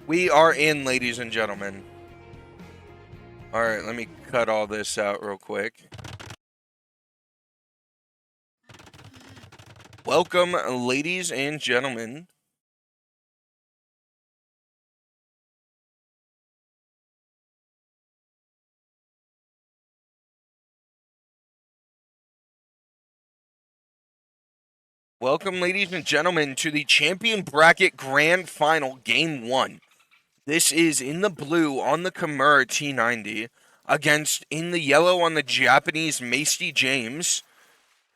We are in, ladies and gentlemen. Alright, let me cut all this out real quick. Welcome, ladies and gentlemen. Welcome, ladies and gentlemen, to the Champion Bracket Grand Final, Game 1. This is in the blue on the Khmer T90 against in the yellow on the Japanese MastyJames.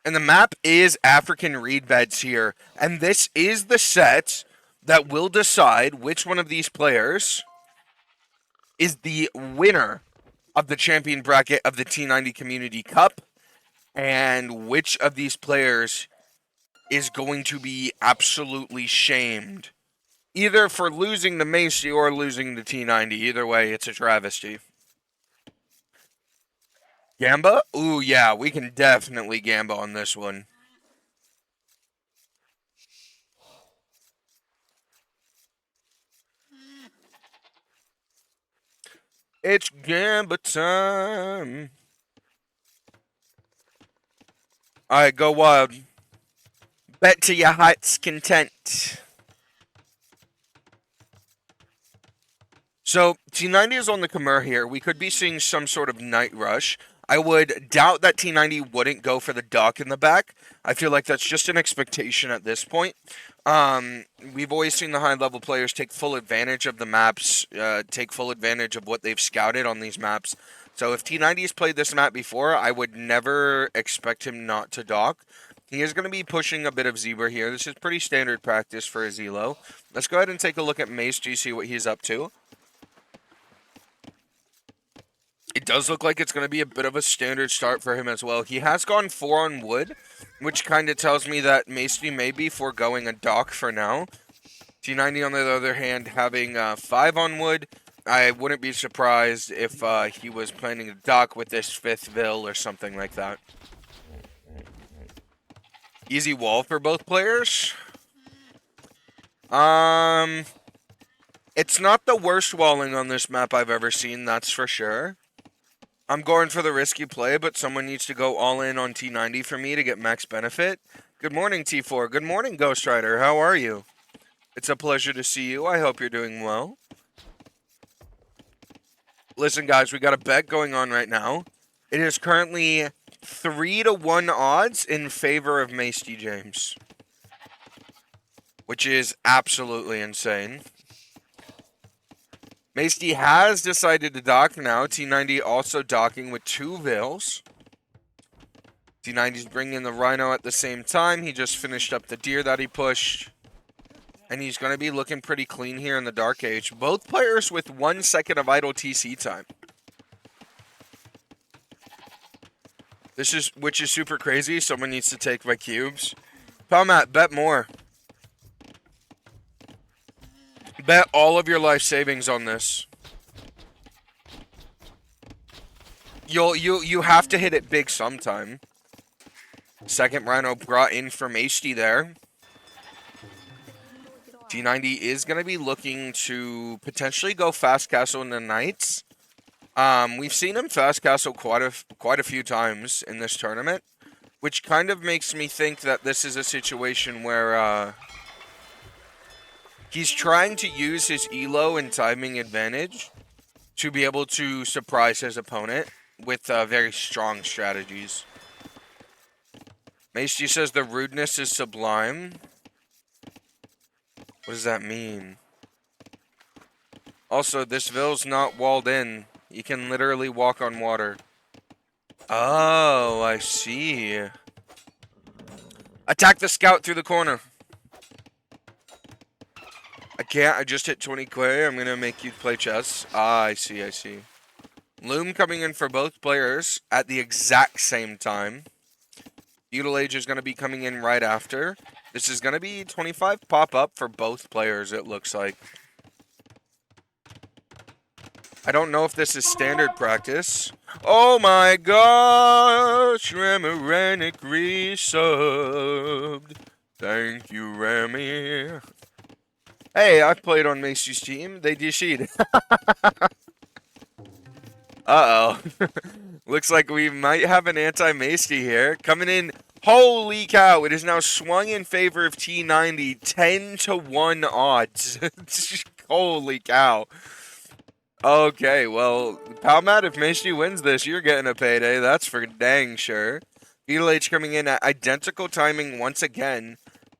And the map is African reed beds here. And this is the set that will decide which one of these players is the winner of the champion bracket of the T90 Community Cup, and which of these players is going to be absolutely shamed, either for losing to Macy or losing to T90. Either way, it's a travesty. Gamba? Ooh, yeah, we can definitely Gamba on this one. It's Gamba time. Alright, go wild. Bet to your heart's content. So, T90 is on the Khmer here. We could be seeing some sort of night rush. I would doubt that T90 wouldn't go for the dock in the back. I feel like that's just an expectation at this point. We've always seen the high-level players take full advantage of the maps, take full advantage of what they've scouted on these maps. So if T90 has played this map before, I would never expect him not to dock. He is going to be pushing a bit of Zebra here. This is pretty standard practice for his elo. Let's go ahead and take a look at Mace G, see what he's up to. It does look like it's going to be a bit of a standard start for him as well. He has gone 4 on wood, which kind of tells me that Macy may be foregoing a dock for now. T90, on the other hand, having 5 on wood. I wouldn't be surprised if he was planning to dock with this 5th Vil or something like that. Easy wall for both players. It's not the worst walling on this map I've ever seen, that's for sure. I'm going for the risky play, but someone needs to go all in on T90 for me to get max benefit. Good morning, T4. Good morning, Ghost Rider. How are you? It's a pleasure to see you. I hope you're doing well. Listen, guys, we got a bet going on right now. It is currently 3-1 odds in favor of MastyJames, which is absolutely insane. Masty has decided to dock now. T90 also docking with 2 Vils. T90's bringing in the Rhino at the same time. He just finished up the deer that he pushed. And he's going to be looking pretty clean here in the Dark Age. Both players with 1 second of idle TC time. Which is super crazy. Someone needs to take my cubes. Palmat, bet more. Bet all of your life savings on this. You have to hit it big sometime. Second Rhino brought in for Masty there. T90 is going to be looking to potentially go fast castle in the Knights. We've seen him fast castle quite a few times in this tournament, which kind of makes me think that this is a situation where he's trying to use his elo and timing advantage to be able to surprise his opponent with very strong strategies. Masty says the rudeness is sublime. What does that mean? Also, this Vil's not walled in. You can literally walk on water. Oh, I see. Attack the scout through the corner. I can't. I just hit 20 Quay. I'm going to make you play chess. Ah, I see. I see. Loom coming in for both players at the exact same time. Feudal Age is going to be coming in right after. This is going to be 25 pop-up for both players, it looks like. I don't know if this is standard practice. Oh my gosh! Remoranic resubbed. Thank you, Remy. Hey, I've played on Macy's team. They DC'd. Uh-oh. Looks like we might have an anti-Masty here. Coming in. Holy cow. It is now swung in favor of T90. 10-1 odds. Holy cow. Okay, well, Palmat, if Masty wins this, you're getting a payday. That's for dang sure. Beetle H coming in at identical timing once again.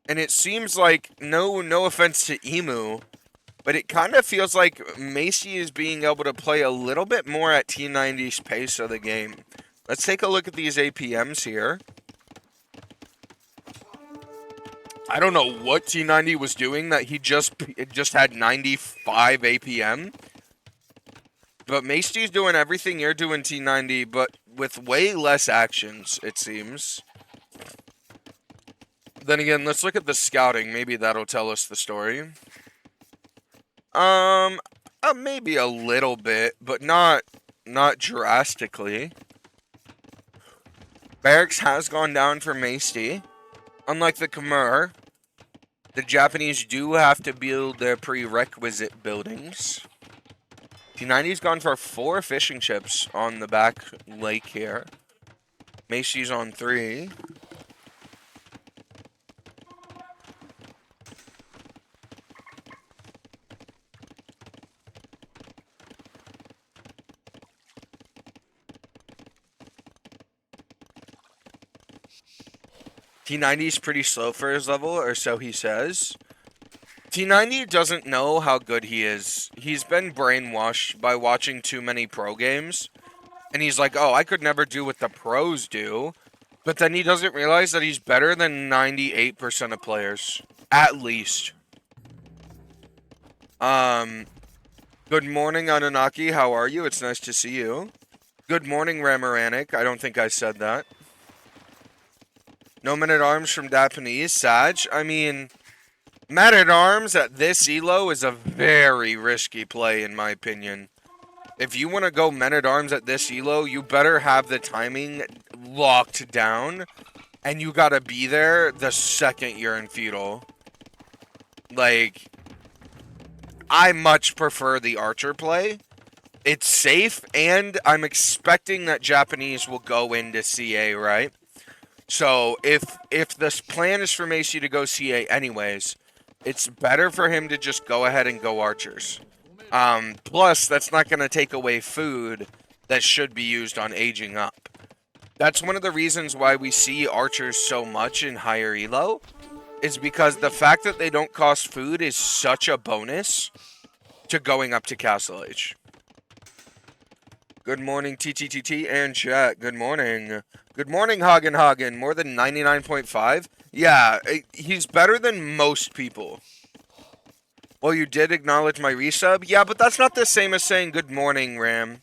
And it seems like, no offense to Emu, but it kind of feels like Masty is being able to play a little bit more at T90's pace of the game. Let's take a look at these APMs here. I don't know what T90 was doing that he just had 95 APM. But Masty's doing everything you're doing, T90, but with way less actions, it seems. Then again, let's look at the scouting. Maybe that'll tell us the story. Maybe a little bit, but not drastically. Barracks has gone down for Masty. Unlike the Khmer, the Japanese do have to build their prerequisite buildings. T90's gone for 4 fishing ships on the back lake here. Macy's on 3. T90's pretty slow for his level, or so he says. T90 doesn't know how good he is. He's been brainwashed by watching too many pro games. And he's like, oh, I could never do what the pros do. But then he doesn't realize that he's better than 98% of players. At least. Good morning, Anunnaki. How are you? It's nice to see you. Good morning, Ramaranik. I don't think I said that. No Men-at-Arms from Japanese. Sag. I mean, Men-at-Arms at this elo is a very risky play, in my opinion. If you want to go Men-at-Arms at this elo, you better have the timing locked down. And you gotta be there the second you're in feudal. Like, I much prefer the archer play. It's safe, and I'm expecting that Japanese will go into CA, right? So, if this plan is for Macy to go CA anyways, it's better for him to just go ahead and go archers. Plus, that's not going to take away food that should be used on aging up. That's one of the reasons why we see archers so much in higher elo, is because the fact that they don't cost food is such a bonus to going up to Castle Age. Good morning, TTTT and chat. Good morning. Good morning, Hagen. More than 99.5? Yeah, he's better than most people. Well, you did acknowledge my resub? Yeah, but that's not the same as saying good morning, Ram.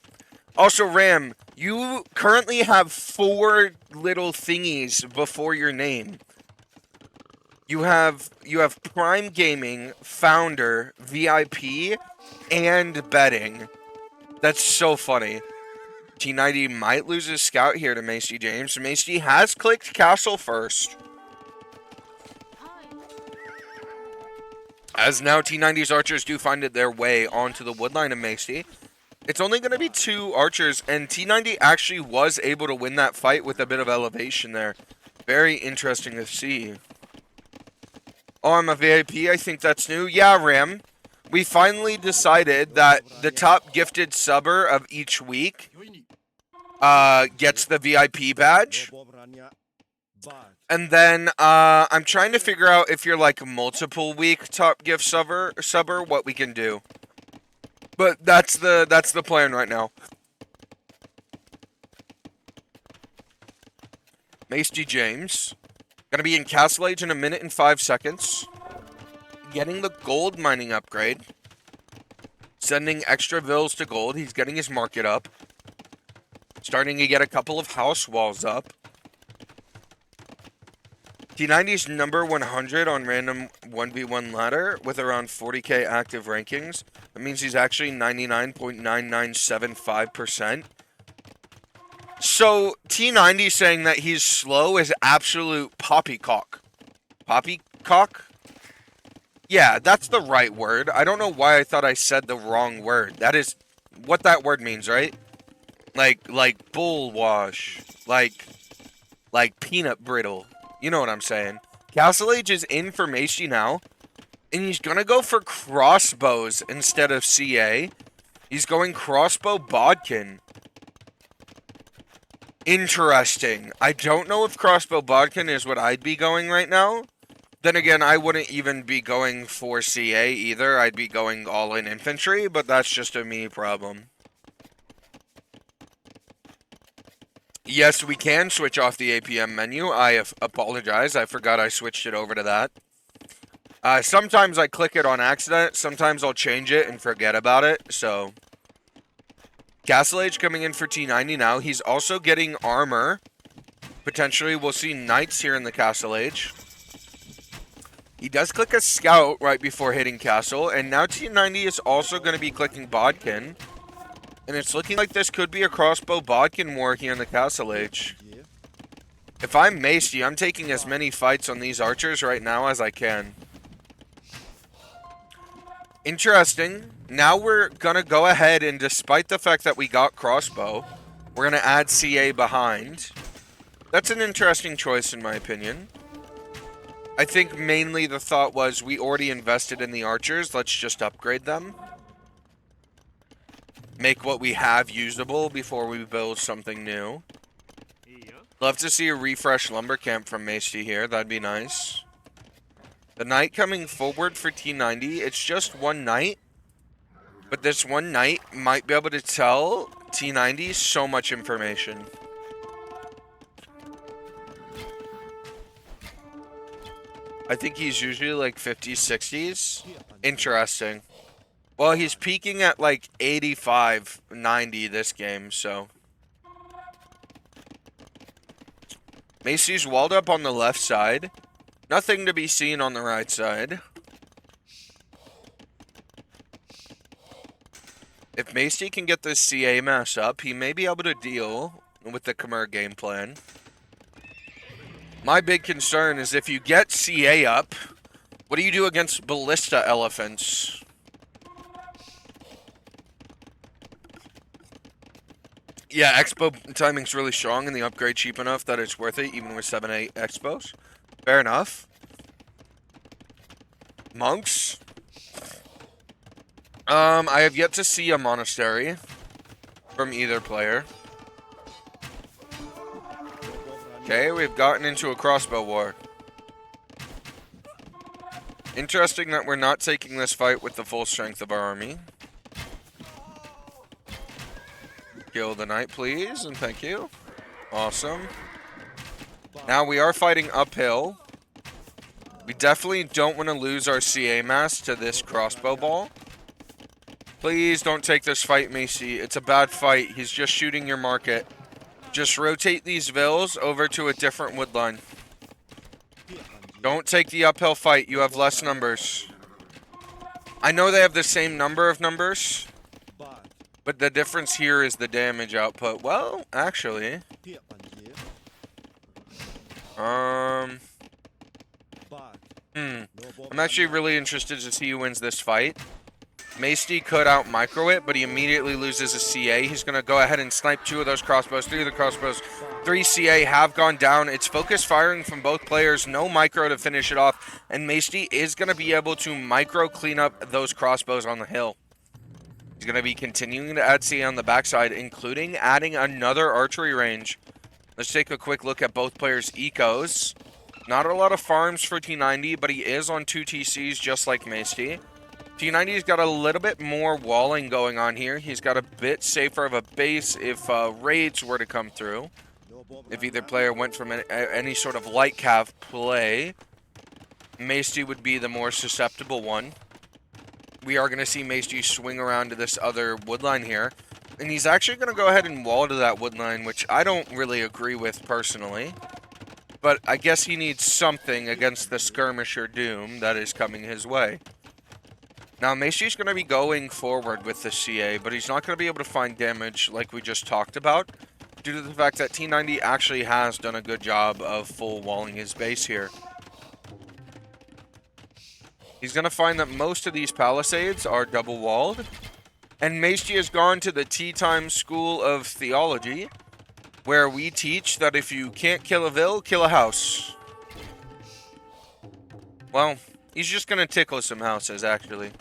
Also, Ram, you currently have 4 little thingies before your name. You have Prime Gaming, Founder, VIP, and Betting. That's so funny. T90 might lose his scout here to MastyJames. Masty has clicked Castle first. As now T90's archers do find their way onto the woodline of Masty. It's only going to be 2 archers, and T90 actually was able to win that fight with a bit of elevation there. Very interesting to see. Oh, I'm a VIP. I think that's new. Yeah, Ram. We finally decided that the top gifted subber of each week gets the VIP badge. And then I'm trying to figure out if you're like multiple week top gift subber, what we can do. But that's the plan right now. MastyJames. Gonna be in Castle Age in 1 minute and 5 seconds. Getting the gold mining upgrade. Sending extra vills to gold. He's getting his market up. Starting to get a couple of house walls up. T90's number 100 on random 1v1 ladder with around 40k active rankings. That means he's actually 99.9975%. So, T90 saying that he's slow is absolute poppycock. Poppycock? Yeah, that's the right word. I don't know why I thought I said the wrong word. That is what that word means, right? Like bull wash, like peanut brittle. You know what I'm saying? Castle Age is in for Macy now, and he's gonna go for crossbows instead of CA. He's going crossbow bodkin. Interesting. I don't know if crossbow bodkin is what I'd be going right now. Then again, I wouldn't even be going for CA either. I'd be going all in infantry, but that's just a me problem. Yes, we can switch off the APM menu. I apologize. I forgot I switched it over to that. Sometimes I click it on accident. Sometimes I'll change it and forget about it. So, Castle Age coming in for T90 now. He's also getting armor. Potentially, we'll see knights here in the Castle Age. He does click a scout right before hitting castle. And now T90 is also going to be clicking bodkin. And it's looking like this could be a crossbow bodkin war here in the Castle Age. If I'm Macy, I'm taking as many fights on these archers right now as I can. Interesting. Now we're going to go ahead and despite the fact that we got crossbow, we're going to add CA behind. That's an interesting choice in my opinion. I think mainly the thought was we already invested in the archers. Let's just upgrade them. Make what we have usable before we build something new. Love to see a refresh lumber camp from Macy here. That'd be nice. The knight coming forward for T90. It's just one knight. But this one knight might be able to tell T90 so much information. I think he's usually like 50s, 60s. Interesting. Well, he's peaking at like 85, 90 this game, so. Macy's walled up on the left side. Nothing to be seen on the right side. If Macy can get this CA mass up, he may be able to deal with the Khmer game plan. My big concern is if you get CA up, what do you do against ballista elephants? Yeah, expo timing's really strong and the upgrade cheap enough that it's worth it even with 7-8 expos. Fair enough. Monks. I have yet to see a monastery from either player. Okay, we've gotten into a crossbow war. Interesting that we're not taking this fight with the full strength of our army. Kill the knight, please, and thank you. Awesome. Now we are fighting uphill. We definitely don't want to lose our CA mass to this crossbow ball. Please don't take this fight, Macy. It's a bad fight. He's just shooting your market. Just rotate these vills over to a different woodline. Don't take the uphill fight. You have less numbers. I know they have the same number of numbers, but the difference here is the damage output. Well, actually, I'm actually really interested to see who wins this fight. Macy could out micro it, but he immediately loses a CA. He's going to go ahead and snipe 2 of those crossbows. 3 of the crossbows, 3 CA have gone down. It's focus firing from both players. No micro to finish it off. And Macy is going to be able to micro clean up those crossbows on the hill. He's going to be continuing to add CA on the backside, including adding another archery range. Let's take a quick look at both players' ecos. Not a lot of farms for T90, but he is on 2 TCs just like Macy. T90's got a little bit more walling going on here. He's got a bit safer of a base if raids were to come through. If either player went from any sort of light cav play, Macy would be the more susceptible one. We are going to see Macy swing around to this other woodline here. And he's actually going to go ahead and wall to that woodline, which I don't really agree with personally. But I guess he needs something against the skirmisher doom that is coming his way. Now, Macy's going to be going forward with the CA, but he's not going to be able to find damage like we just talked about, due to the fact that T90 actually has done a good job of full walling his base here. He's going to find that most of these palisades are double-walled. And Masty has gone to the Tea Time School of Theology, where we teach that if you can't kill a vill, kill a house. Well, he's just going to tickle some houses, actually.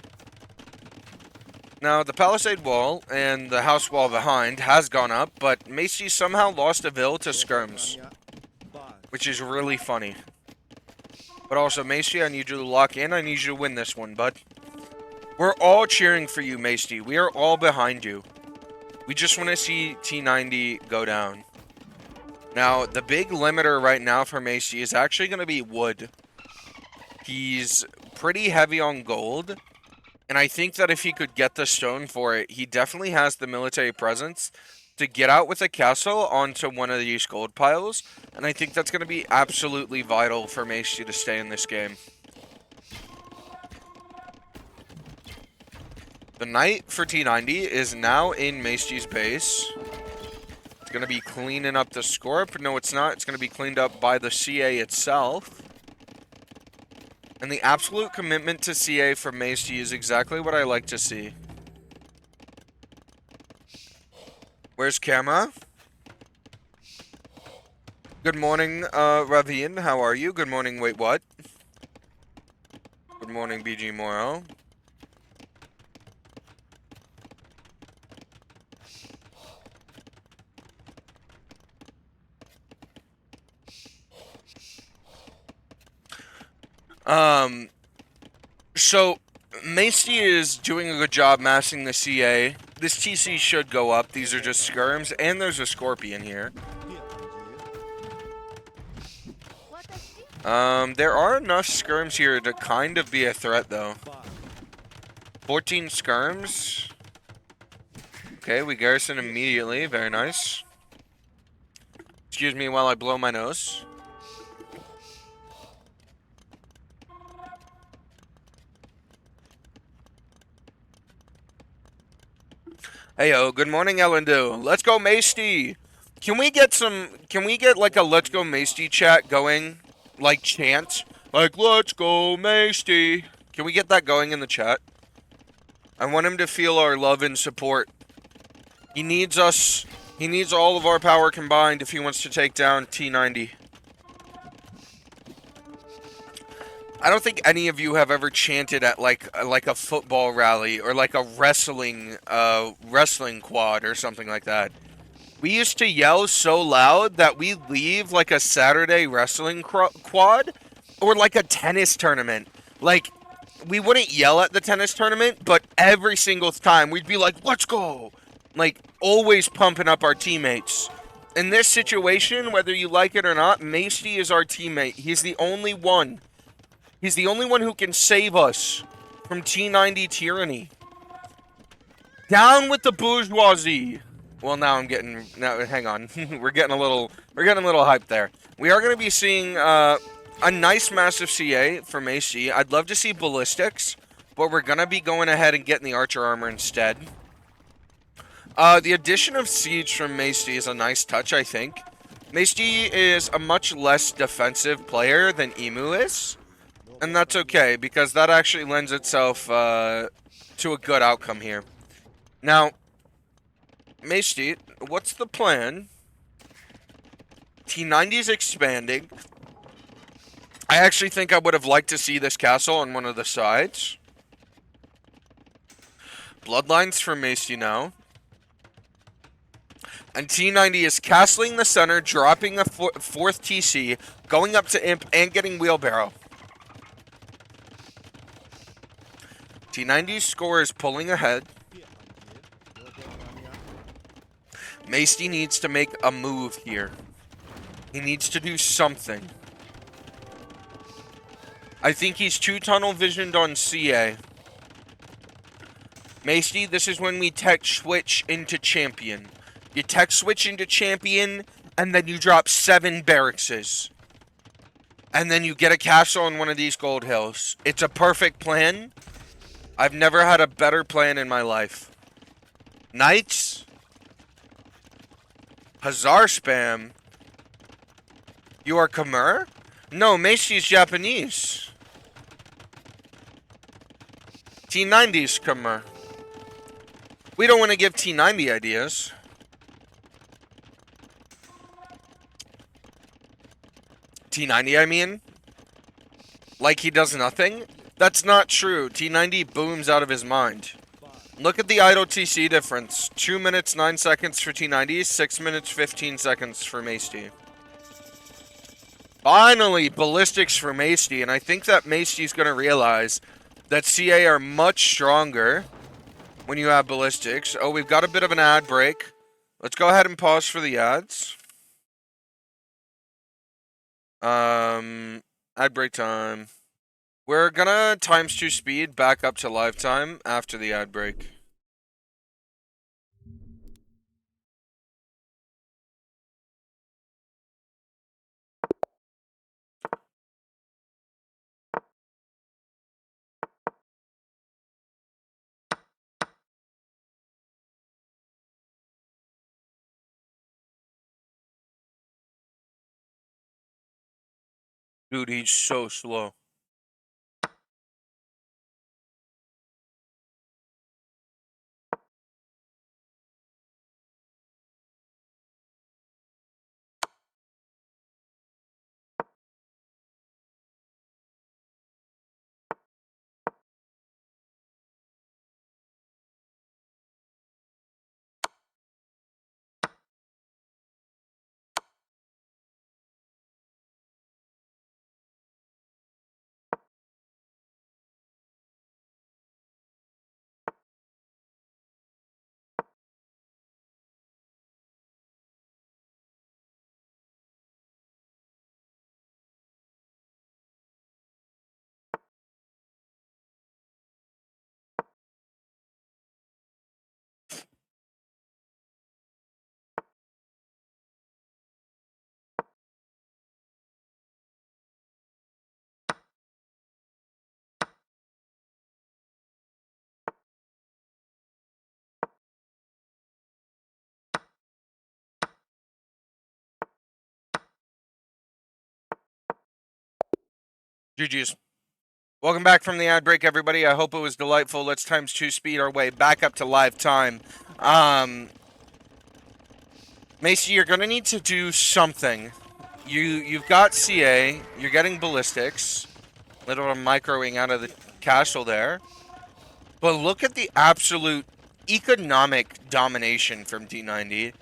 Now, the palisade wall and the house wall behind has gone up, but Masty somehow lost a vill to skirms, which is really funny. But also, Masty, I need you to lock in. I need you to win this one, bud. We're all cheering for you, Masty. We are all behind you. We just want to see T90 go down. Now, the big limiter right now for Masty is actually going to be wood. He's pretty heavy on gold. And I think that if he could get the stone for it, he definitely has the military presence to get out with a castle onto one of these gold piles. And I think that's going to be absolutely vital for Masty to stay in this game. The knight for T90 is now in Masty's base. It's going to be cleaning up the Scorp. No, it's not. It's going to be cleaned up by the CA itself. And the absolute commitment to CA for Masty is exactly what I like to see. Where's camera? Good morning, Ravine. How are you? Good morning, wait, what? Good morning, BG Moro. So Masty is doing a good job massing the CA. This TC should go up. These are just skirms, and there's a scorpion here. There are enough skirms here to kind of be a threat, though. 14 skirms. Okay, we garrison immediately. Very nice. Excuse me while I blow my nose. Heyo, good morning, Ellendu. Let's go, Masty. Can we get like a let's go Masty chat going? Like chant? Like, let's go Masty. Can we get that going in the chat? I want him to feel our love and support. He needs us. He needs all of our power combined if he wants to take down T90. I don't think any of you have ever chanted at like a football rally or like a wrestling quad or something like that. We used to yell so loud that we leave like a Saturday wrestling quad or like a tennis tournament. Like, we wouldn't yell at the tennis tournament, but every single time we'd be like, let's go! Like, always pumping up our teammates. In this situation, whether you like it or not, Masty is our teammate. He's the only one. He's the only one who can save us from T90 tyranny. Down with the bourgeoisie. Well, now I'm getting... Now, hang on. we're getting a little hyped there. We are going to be seeing a nice massive CA for Masty. I'd love to see ballistics, but we're going to be going ahead and getting the archer armor instead. The addition of siege from Masty is a nice touch, I think. Masty is a much less defensive player than Emu is. And that's okay, because that actually lends itself to a good outcome here. Now, Masty, what's the plan? T90 is expanding. I actually think I would have liked to see this castle on one of the sides. Bloodlines for Masty now. And T90 is castling the center, dropping a fourth TC, going up to Imp, and getting Wheelbarrow. T90's score is pulling ahead. Masty needs to make a move here. He needs to do something. I think he's too tunnel visioned on CA. Masty, this is when we tech switch into champion. You tech switch into champion, and then you drop 7 barrackses. And then you get a castle on one of these gold hills. It's a perfect plan. I've never had a better plan in my life. Knights. Hazar spam. You are Khmer? No, Masty's Japanese. T90's Khmer. We don't want to give T90 ideas. T90, I mean. Like he does nothing? That's not true. T90 booms out of his mind. Look at the idle TC difference. 2 minutes 9 seconds for T90, 6 minutes 15 seconds for Masty. Finally, ballistics for Masty, and I think that Masty's going to realize that CA are much stronger when you have ballistics. Oh, we've got a bit of an ad break. Let's go ahead and pause for the ads. Ad break time. We're gonna ×2 speed back up to live time after the ad break. Dude, he's so slow. GG's. Welcome back from the ad break, everybody. I hope it was delightful. Let's ×2 speed our way back up to live time. Macy, you're gonna need to do something. You've got CA. You're getting ballistics. Little microing out of the castle there. But look at the absolute economic domination from T90.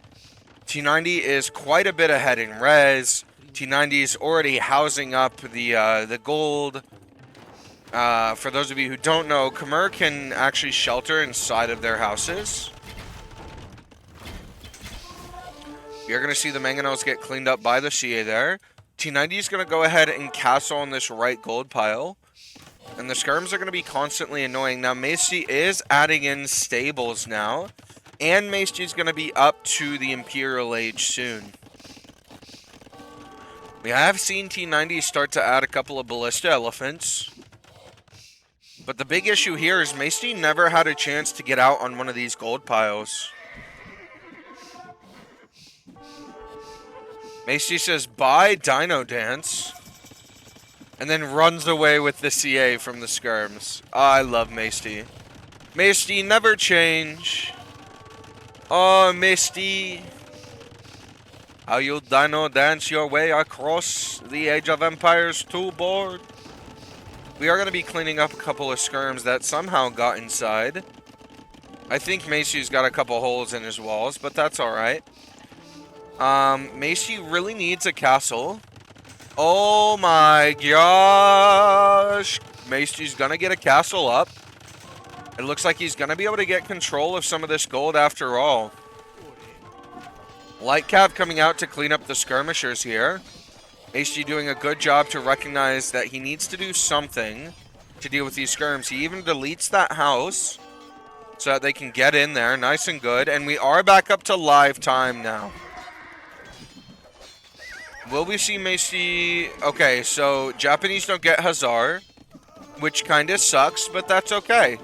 T90 is quite a bit ahead in res. T90 is already housing up the gold. For those of you who don't know, Khmer can actually shelter inside of their houses. You're going to see the mangonels get cleaned up by the CA there. T90 is going to go ahead and castle on this right gold pile. And the skirms are going to be constantly annoying. Now, Macy is adding in stables now. And Macy's going to be up to the Imperial Age soon. We have seen T90 start to add a couple of ballista elephants. But the big issue here is Macy never had a chance to get out on one of these gold piles. Macy says, bye, Dino Dance. And then runs away with the CA from the skirms. Oh, I love Macy. Macy, never change. Oh, Misty. How you Dino Dance your way across the Age of Empires 2 board. We are going to be cleaning up a couple of skirms that somehow got inside. I think Macy's got a couple holes in his walls, but that's alright. Macy really needs a castle. Oh my gosh. Macy's gonna get a castle up. It looks like he's gonna be able to get control of some of this gold after all. Light Cav coming out to clean up the skirmishers here. Macy doing a good job to recognize that he needs to do something to deal with these skirms. He even deletes that house so that they can get in there. Nice and good. And we are back up to live time now. Will we see Macy? Okay, so Japanese don't get Hazar, which kind of sucks, but that's okay.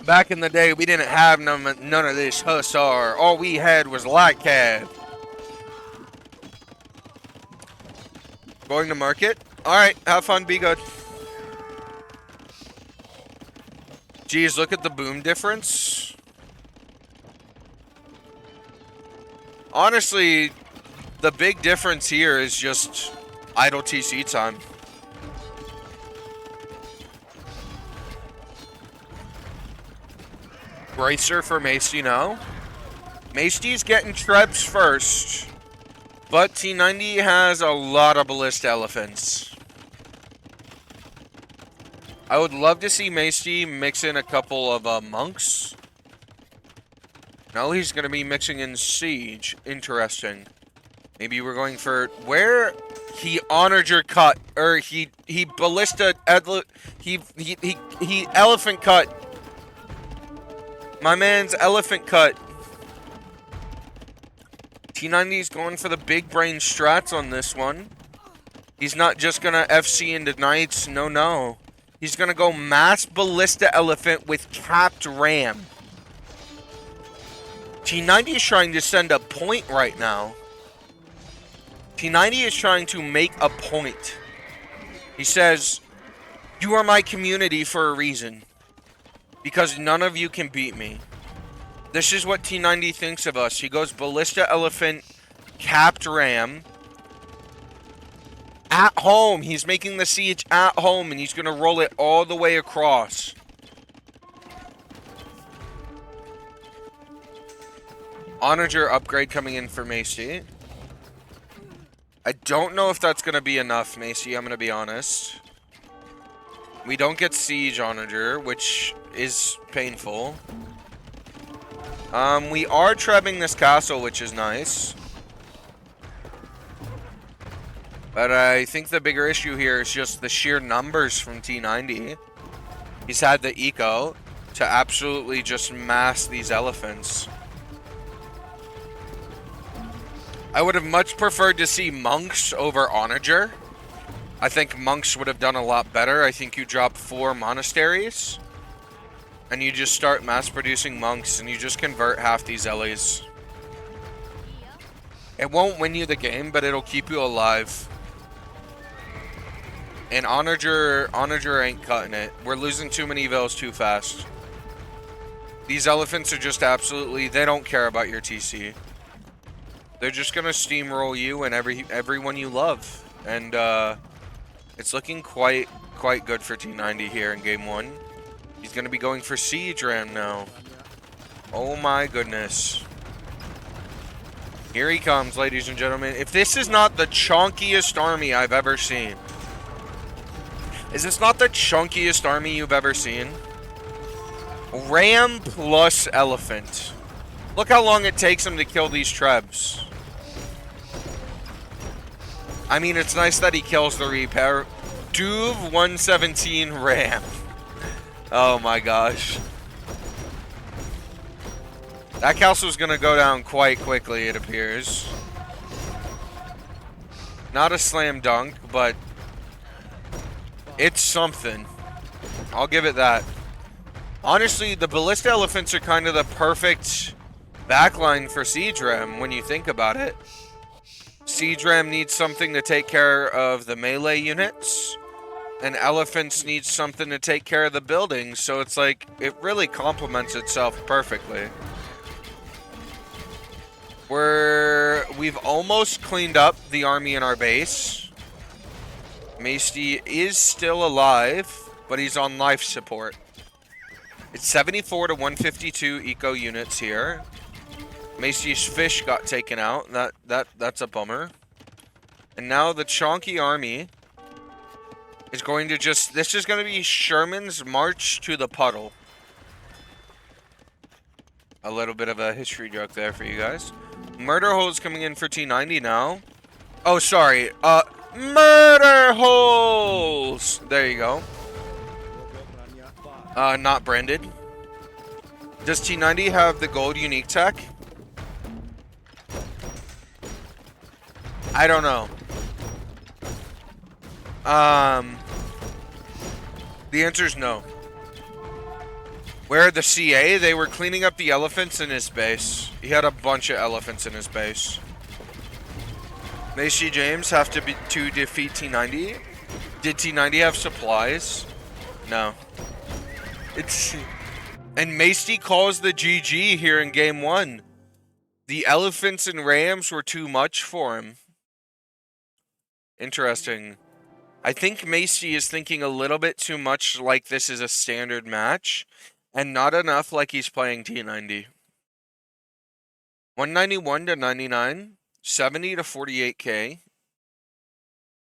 Back in the day, we didn't have none of this Hazar. All we had was Light Cav. Going to market? Alright, have fun, be good. Geez, look at the boom difference. Honestly, the big difference here is just idle TC time. Bracer for Masty now. Masty's getting Trebs first, but T90 has a lot of Ballista Elephants. I would love to see Masty mix in a couple of monks. Now he's going to be mixing in Siege. Interesting. Maybe we're going for where he honored your cut, or he ballista he elephant cut. My man's elephant cut. T90's going for the big brain strats on this one. He's not just gonna FC into knights. No. He's gonna go mass ballista elephant with capped ram. T90 is trying to send a point right now. T90 is trying to make a point. He says, "You are my community for a reason. Because none of you can beat me." This is what T90 thinks of us. He goes ballista elephant, capped ram. At home. He's making the siege at home, and he's going to roll it all the way across. Onager upgrade coming in for Masty. I don't know if that's going to be enough, Masty. I'm going to be honest. We don't get siege Onager, which is painful. We are trebbing this castle, which is nice. But I think the bigger issue here is just the sheer numbers from T90. He's had the eco to absolutely just mass these elephants. I would have much preferred to see monks over Onager. I think monks would have done a lot better. I think you drop 4 monasteries. And you just start mass producing monks, and you just convert half these LAs. It won't win you the game, but it'll keep you alive. And Onager ain't cutting it. We're losing too many vills too fast. These elephants are just absolutely, they don't care about your TC. They're just gonna steamroll you and everyone you love. And it's looking quite good for T90 here in game 1. He's going to be going for Siege Ram now. Oh my goodness. Here he comes, ladies and gentlemen. If this is not the chunkiest army I've ever seen. Is this not the chunkiest army you've ever seen? Ram plus elephant. Look how long it takes him to kill these trebs. I mean, it's nice that he kills the repair. Duve 117 Ram. Oh my gosh. That castle's gonna go down quite quickly, it appears. Not a slam dunk, but it's something. I'll give it that. Honestly, the ballista elephants are kind of the perfect backline for Siege Ram when you think about it. Siege Ram needs something to take care of the melee units, and elephants need something to take care of the buildings, so it's like, it really complements itself perfectly. We've almost cleaned up the army in our base. Masty is still alive, but he's on life support. It's 74 to 152 eco units here. Masty's fish got taken out. That's a bummer. And now the chonky army is going to just... This is going to be Sherman's march to the puddle. A little bit of a history joke there for you guys. Murder Hole's coming in for T90 now. Oh, sorry. Murder Holes! There you go. Not branded. Does T90 have the gold unique tech? I don't know. The answer is no. Where the CA, they were cleaning up the elephants in his base. He had a bunch of elephants in his base. MastyJames have to defeat T90. Did T90 have supplies? No. And Masty calls the GG here in game 1. The elephants and rams were too much for him. Interesting. I think Masty is thinking a little bit too much like this is a standard match, and not enough like he's playing T90. 191 to 99, 70 to 48k.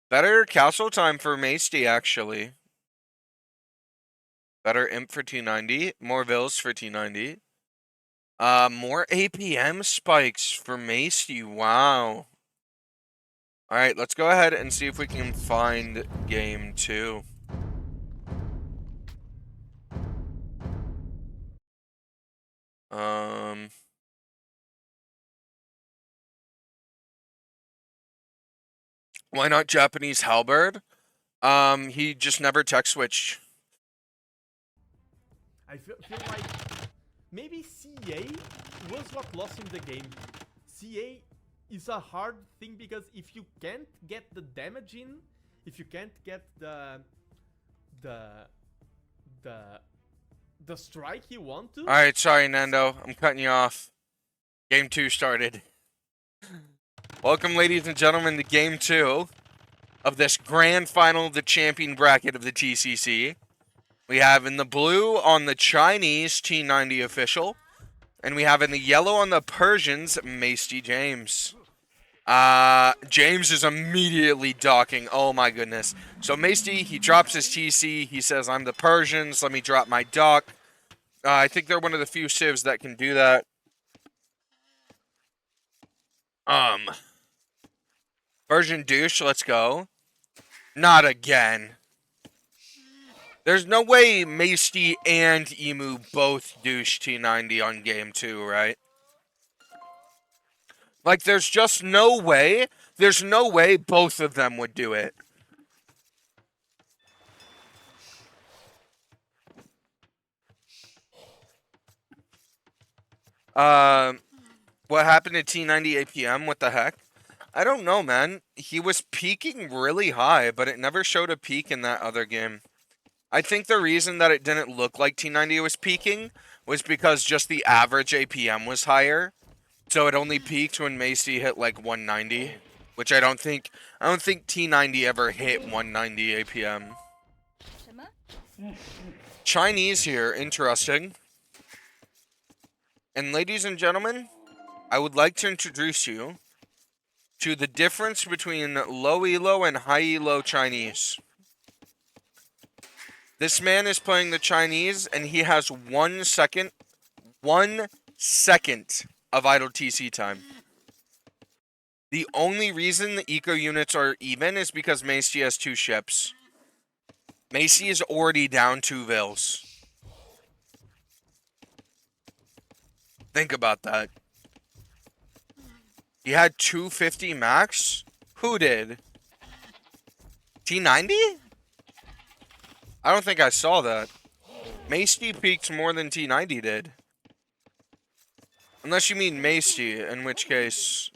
Better castle time for Masty, actually. Better imp for T90, more vills for T90. More APM spikes for Masty, wow. Alright, let's go ahead and see if we can find game 2. Why not Japanese halberd? He just never tech switched. I feel like maybe CA was what lost him the game. CA is a hard thing because if you can't get the damage in, if you can't get the strike you want to. Alright, sorry Nando, I'm cutting you off. Game 2 started. Welcome, ladies and gentlemen, to game 2 of this grand final of the champion bracket of the TCC. We have in the blue on the Chinese T90 official, and we have in the yellow on the Persians MastyJames. James is immediately docking. Oh my goodness. So Masty, he drops his TC. He says, I'm the Persians. Let me drop my dock. I think they're one of the few civs that can do that. Persian douche, let's go. Not again. There's no way Masty and Emu both douche T90 on game 2, right? Like, there's just no way. There's no way both of them would do it. What happened to T90 APM? What the heck? I don't know, man. He was peaking really high, but it never showed a peak in that other game. I think the reason that it didn't look like T90 was peaking was because just the average APM was higher. So it only peaked when Masty hit like 190, which I don't think T90 ever hit 190 APM. Chinese here, interesting. And ladies and gentlemen, I would like to introduce you to the difference between low elo and high elo Chinese. This man is playing the Chinese, and he has 1 second of idle TC time. The only reason the eco units are even is because Masty has 2 ships. Masty is already down 2 vills. Think about that. He had 250 max? Who did? T90? I don't think I saw that. Masty peaked more than T90 did. Unless you mean Masty, in which case,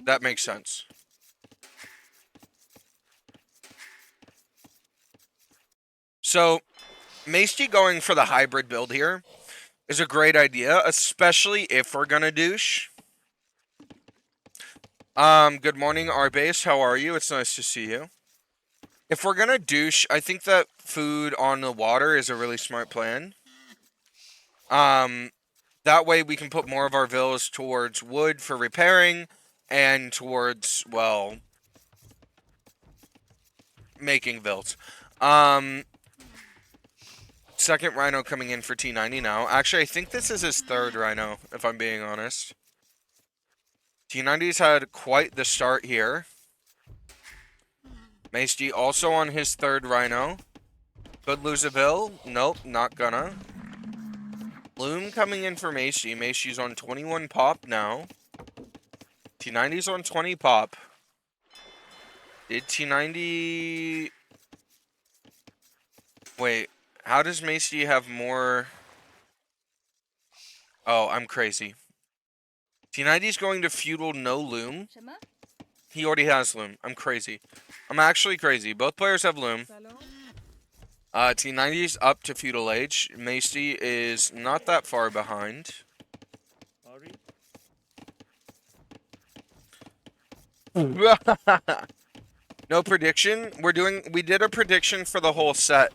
that makes sense. So, Masty going for the hybrid build here is a great idea, especially if we're gonna douche. Good morning, R-Base. How are you? It's nice to see you. If we're gonna douche, I think that food on the water is a really smart plan. That way we can put more of our villas towards wood for repairing and towards, well, making vills. Second Rhino coming in for T90 now. Actually, I think this is his 3rd Rhino, if I'm being honest. T90's had quite the start here. Masty also on his 3rd Rhino. Could lose a Vill. Nope, not gonna. Loom coming in for Masty. Masty's on 21 pop now. T90's on 20 pop. Did T90... Wait, how does Masty have more... Oh, I'm crazy. T90's going to feudal no loom. He already has loom. I'm crazy. I'm actually crazy. Both players have loom. T90's up to feudal age. Masty is not that far behind. No prediction. We did a prediction for the whole set.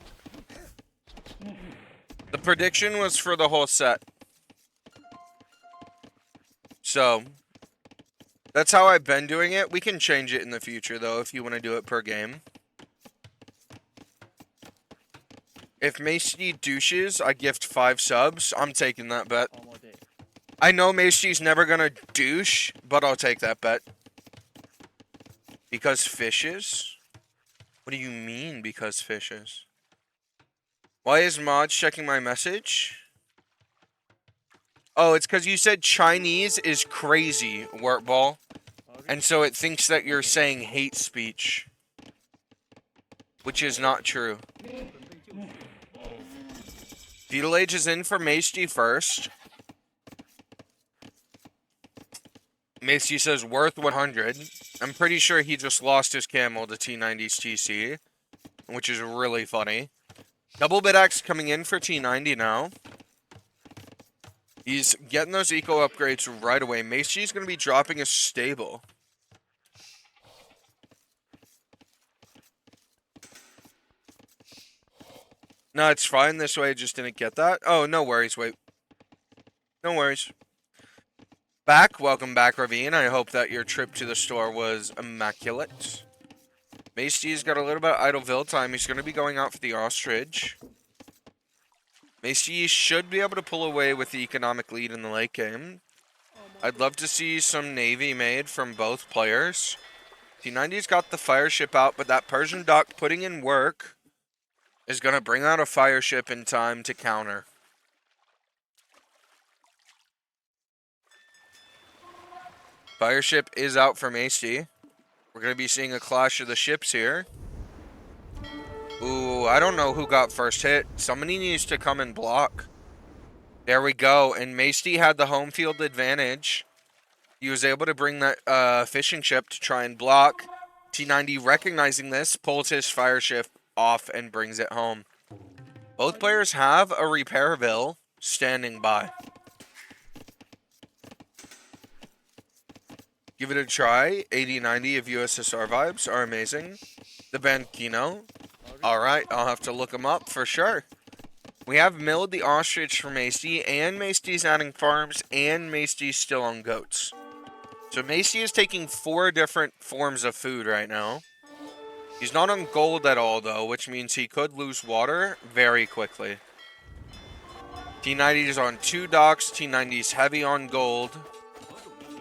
The prediction was for the whole set. So, that's how I've been doing it. We can change it in the future, though, if you want to do it per game. If Macy douches, I gift 5 subs. I'm taking that bet. I know Macy's never going to douche, but I'll take that bet. Because fishes? What do you mean, because fishes? Why is Mods checking my message? Oh, it's because you said Chinese is crazy, Wartball. And so it thinks that you're saying hate speech. Which is not true. Feudal Age is in for Macy first. Macy says worth 100. I'm pretty sure he just lost his camel to T90's TC. Which is really funny. Double bid axe coming in for T90 now. He's getting those eco upgrades right away. Macy's going to be dropping a stable. No, it's fine this way. I just didn't get that. Oh, no worries. Wait. No worries. Welcome back, Ravine. I hope that your trip to the store was immaculate. Macy's got a little bit of Idleville time. He's going to be going out for the ostrich. Macy should be able to pull away with the economic lead in the late game. I'd love to see some Navy made from both players. T90's got the fire ship out, but that Persian duck putting in work is going to bring out a fire ship in time to counter. Fire ship is out for Macy. We're going to be seeing a clash of the ships here. Ooh, I don't know who got first hit. Somebody needs to come and block. There we go. And Macy had the home field advantage. He was able to bring that fishing ship to try and block. T90 recognizing this, pulls his fire ship off and brings it home. Both players have a Repairville standing by. Give it a try. 80-90 of USSR vibes are amazing. The Bankino. Alright, I'll have to look them up for sure. We have milled the ostrich for Macy, and Macy's adding farms, and Macy's still on goats. So Macy is taking 4 different forms of food right now. He's not on gold at all, though, which means he could lose water very quickly. T90 is on 2 docks. T90's heavy on gold.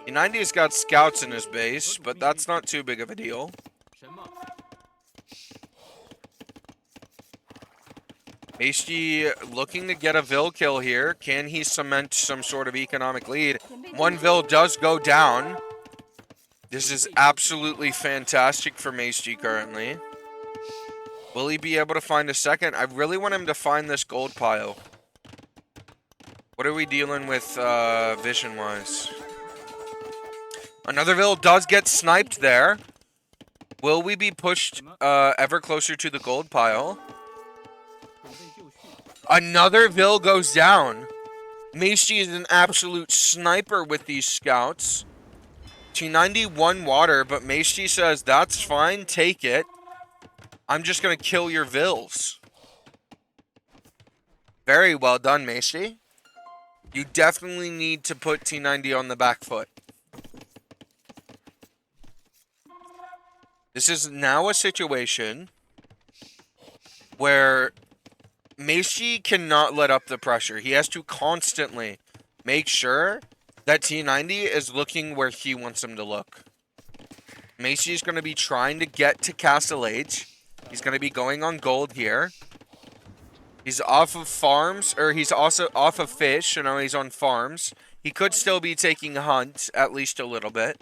T90's got scouts in his base, but that's not too big of a deal. Macy looking to get a Vil kill here. Can he cement some sort of economic lead? 1 Vil does go down. This is absolutely fantastic for Macy currently. Will he be able to find a second? I really want him to find this gold pile. What are we dealing with vision-wise? Another Vil does get sniped there. Will we be pushed ever closer to the gold pile? Another Vil goes down. Macy is an absolute sniper with these scouts. T91 water, but Macy says, that's fine, take it. I'm just going to kill your Vils. Very well done, Macy. You definitely need to put T90 on the back foot. This is now a situation where Macy cannot let up the pressure. He has to constantly make sure that T90 is looking where he wants him to look. Macy's going to be trying to get to Castle H. He's going to be going on gold here. He's off of farms, or he's also off of fish, and now he's on farms. He could still be taking hunt, at least a little bit.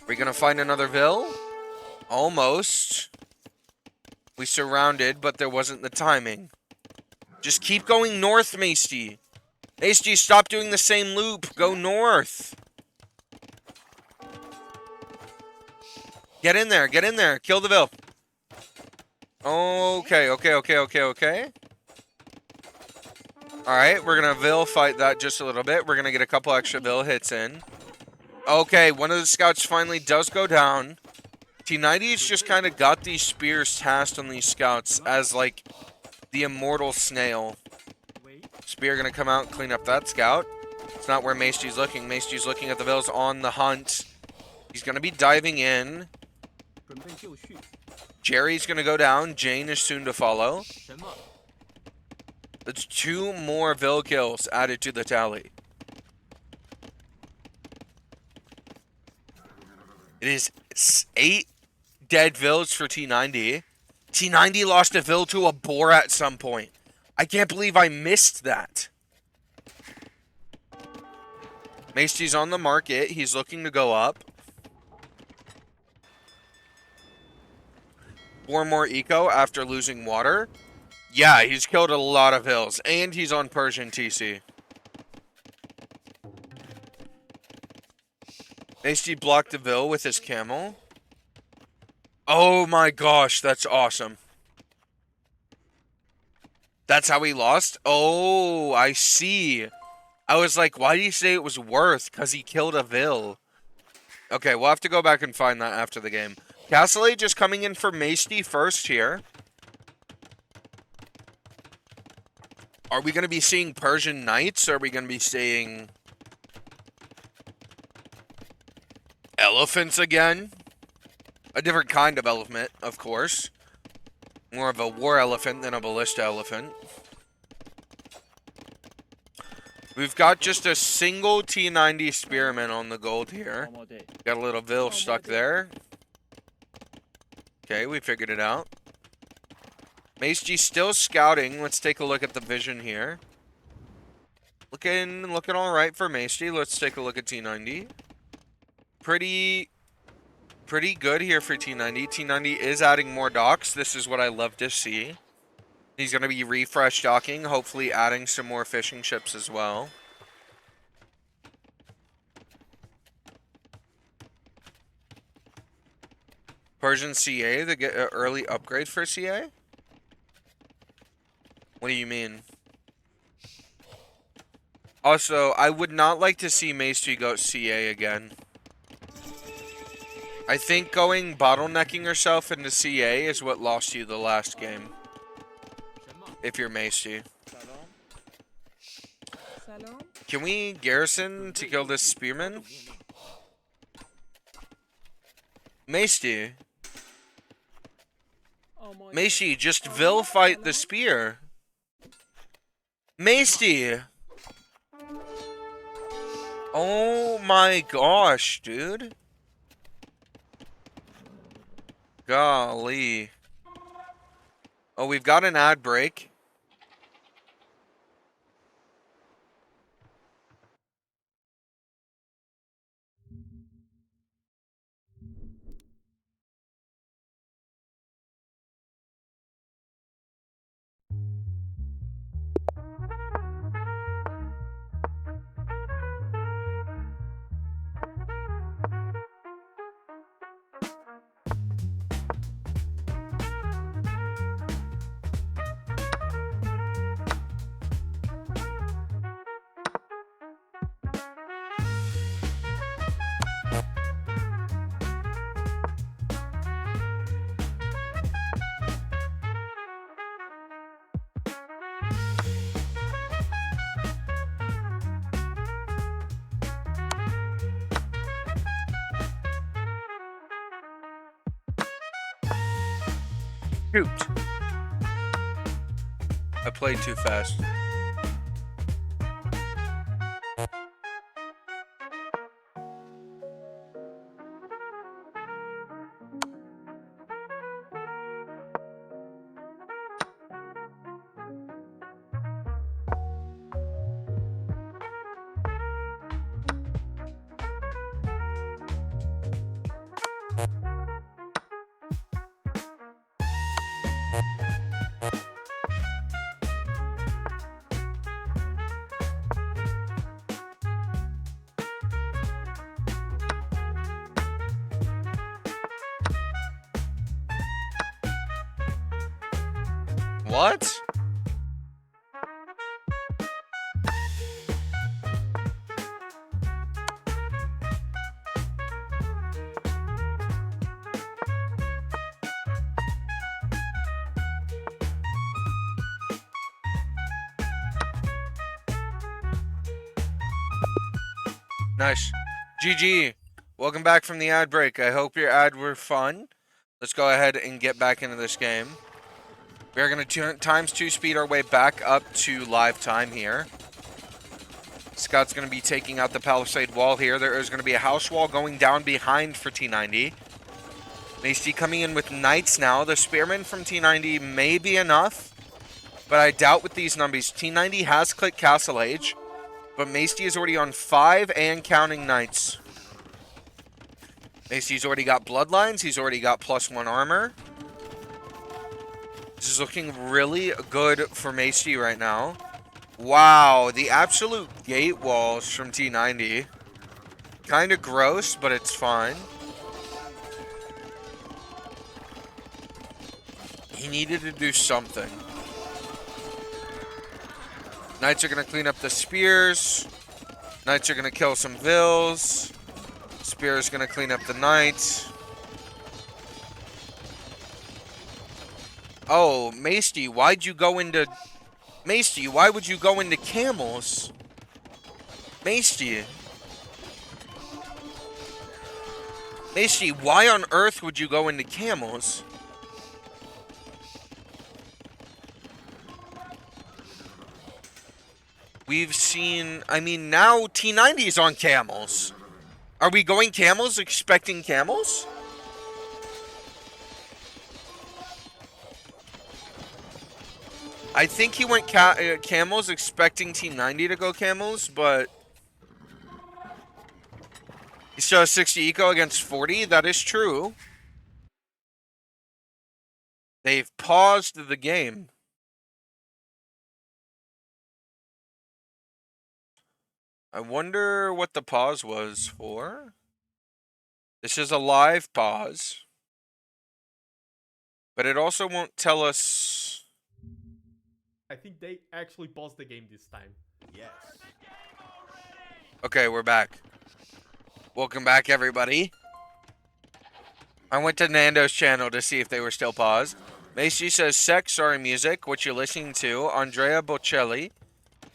We're going to find another Vil? Almost. We surrounded, but there wasn't the timing. Just keep going north, Macy. Macy, stop doing the same loop. Go north. Get in there. Get in there. Kill the Vil. Okay. Alright, we're gonna Vil fight that just a little bit. We're gonna get a couple extra Vil hits in. Okay, one of the scouts finally does go down. T90's just kind of got these spears tasked on these scouts as, like, the immortal snail. Spear gonna come out and clean up that scout. It's not where Masty's looking. Masty's looking at the Vils on the hunt. He's gonna be diving in. Jerry's gonna go down. Jane is soon to follow. That's 2 more Vil kills added to the tally. It is 8 dead Vils for T90. T90 lost a Vil to a boar at some point. I can't believe I missed that. Masty's on the market. He's looking to go up. 4 more eco after losing water. Yeah, he's killed a lot of Vils. And he's on Persian TC. Masty blocked the Vil with his camel. Oh my gosh, that's awesome. That's how he lost? Oh, I see. I was like, why do you say it was worth? Because he killed a Vil. Okay, we'll have to go back and find that after the game. Castle just coming in for Masty first here. Are we going to be seeing Persian Knights? Or are we going to be seeing elephants again? A different kind of elephant, of course. More of a war elephant than a ballista elephant. We've got just a single T90 spearman on the gold here. Got a little Vil stuck there. Okay, we figured it out. Masty still scouting. Let's take a look at the vision here. Looking all right for Masty. Let's take a look at T90. Pretty good here for T90. T90 is adding more docks. This is what I love to see. He's going to be refresh docking, hopefully adding some more fishing ships as well. Persian CA, they get an early upgrade for CA? What do you mean? Also, I would not like to see Masty go CA again. I think going bottlenecking yourself into CA is what lost you the last game. If you're Masty. Can we garrison to kill this spearman? Masty. Masty, just Vil fight the spear. Masty. Oh my gosh, dude. Golly. Oh, we've got an ad break. Shoot. I played too fast. What? Nice. GG. Welcome back from the ad break. I hope your ad were fun. Let's go ahead and get back into this game. We're going to ×2 speed our way back up to live time here. Scott's going to be taking out the palisade wall here. There is going to be a house wall going down behind for T90. Masty coming in with knights now. The spearman from T90 may be enough, but I doubt with these numbers. T90 has clicked Castle Age, but Masty is already on 5 and counting knights. Masty's already got bloodlines. He's already got +1 armor. This is looking really good for Masty right now. Wow, the absolute gate walls from T90. Kind of gross, but it's fine. He needed to do something. Knights are going to clean up the spears. Knights are going to kill some vills. Spear is going to clean up the knights. Oh, Masty, why'd you go into... Masty, why would you go into camels? Masty. Masty, why on earth would you go into camels? We've seen... I mean, now T90's on camels. Are we going camels expecting camels? I think he went camels expecting T90 to go camels, but... He still has 60 eco against 40. That is true. They've paused the game. I wonder what the pause was for. This is a live pause. But it also won't tell us... I think they actually paused the game this time. Yes. Okay, we're back. Welcome back, everybody. I went to Nando's channel to see if they were still paused. Macy says, Sex, sorry music, what you're listening to. Andrea Bocelli.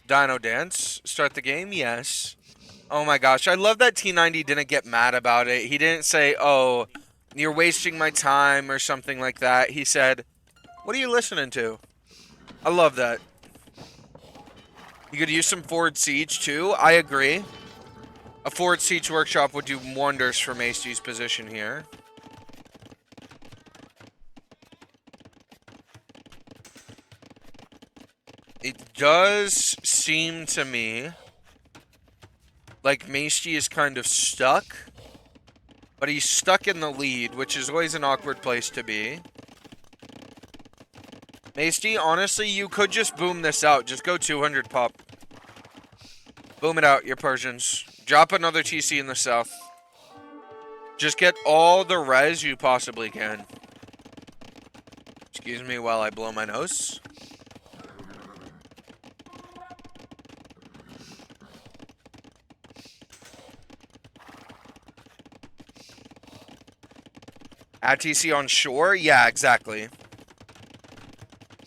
Dino Dance. Start the game? Yes. Oh my gosh, I love that T90 didn't get mad about it. He didn't say, oh, you're wasting my time or something like that. He said, what are you listening to? I love that. You could use some forward siege too. I agree. A forward siege workshop would do wonders for Masty's position here. It does seem to me like Masty is kind of stuck, but he's stuck in the lead, which is always an awkward place to be. Masty, honestly, you could just boom this out. Just go 200 pop. Boom it out, your Persians. Drop another TC in the south. Just get all the res you possibly can. Excuse me while I blow my nose. Add TC on shore? Yeah, exactly.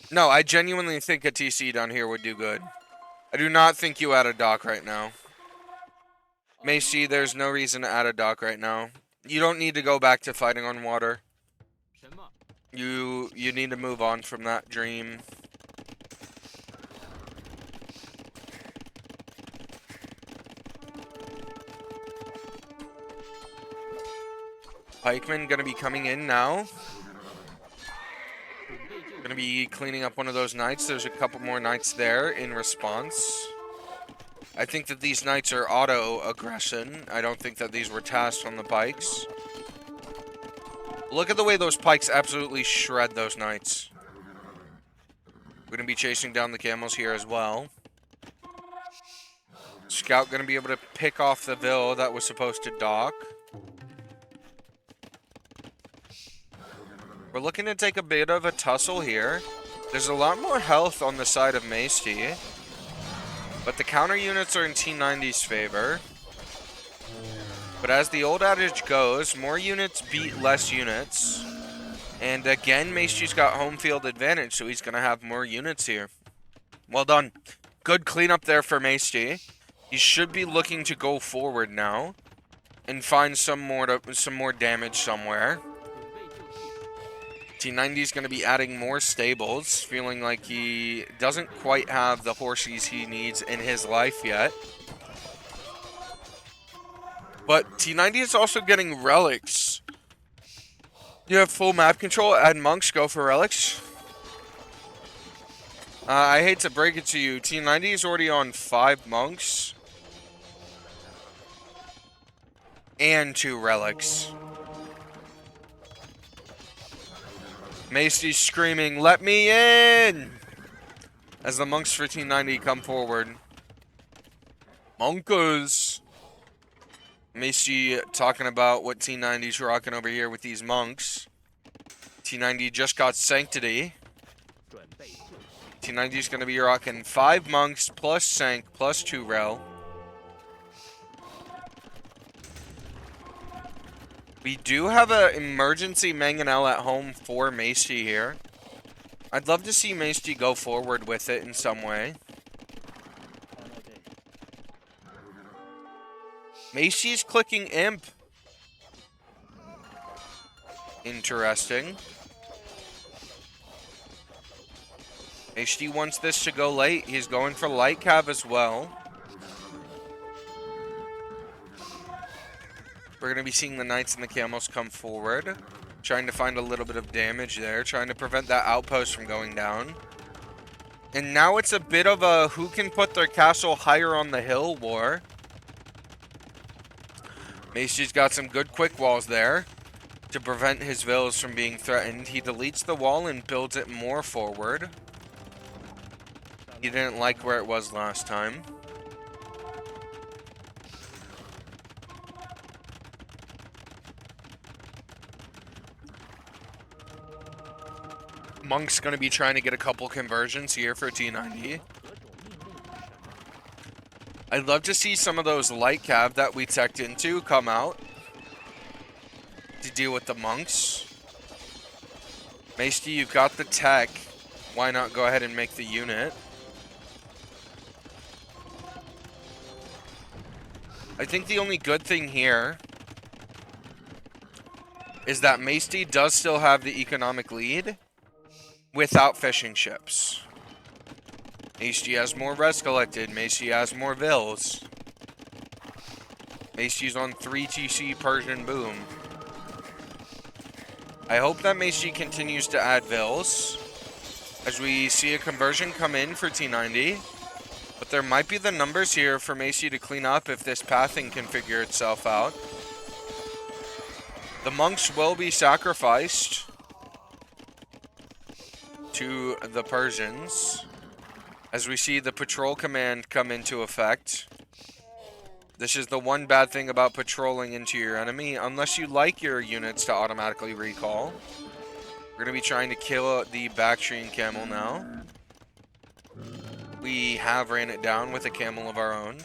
No, I genuinely think a TC down here would do good. I do not think you add a dock right now. Macy, there's no reason to add a dock right now. You don't need to go back to fighting on water. You need to move on from that dream. Pikeman gonna be coming in now. Gonna be cleaning up one of those knights. There's a couple more knights there in response. I think that these knights are auto-aggression. I don't think that these were tasked on the pikes. Look at the way those pikes absolutely shred those knights. We're gonna be chasing down the camels here as well. Scout gonna be able to pick off the Vill that was supposed to dock. We're looking to take a bit of a tussle here. There's a lot more health on the side of Masty, but the counter units are in T90's favor. But as the old adage goes, more units beat less units. And again, Masty's got home field advantage, so he's going to have more units here. Well done. Good cleanup there for Masty. He should be looking to go forward now and find some more damage somewhere. T90 is going to be adding more stables, feeling like he doesn't quite have the horses he needs in his life yet. But T90 is also getting relics. You have full map control, add monks, go for relics. I hate to break it to you, T90 is already on 5 monks. And 2 relics. Masty's screaming, "Let me in!" as the monks for T90 come forward. Monkers! Masty talking about what T90's rocking over here with these monks. T90 just got Sanctity. T90's going to be rocking 5 monks plus Sanct plus 2 rel. We do have an emergency mangonel at home for Masty here. I'd love to see Masty go forward with it in some way. Masty's clicking Imp. Interesting. Masty wants this to go late. He's going for light cav as well. We're going to be seeing the knights and the camels come forward. Trying to find a little bit of damage there. Trying to prevent that outpost from going down. And now it's a bit of a who can put their castle higher on the hill war. Masty's got some good quick walls there to prevent his villas from being threatened. He deletes the wall and builds it more forward. He didn't like where it was last time. Monk's going to be trying to get a couple conversions here for T90. I'd love to see some of those light cav that we teched into come out to deal with the monks. Masty, you've got the tech. Why not go ahead and make the unit? I think the only good thing here is that Masty does still have the economic lead without fishing ships. Masty has more res collected. Masty has more vills. Masty's on 3 TC Persian Boom. I hope that Masty continues to add vills as we see a conversion come in for T90. But there might be the numbers here for Masty to clean up if this pathing can figure itself out. The monks will be sacrificed to the Persians as we see the patrol command come into effect. This is the one bad thing about patrolling into your enemy. Unless you like your units to automatically recall. We're going to be trying to kill the backstream camel now. We have ran it down with a camel of our own.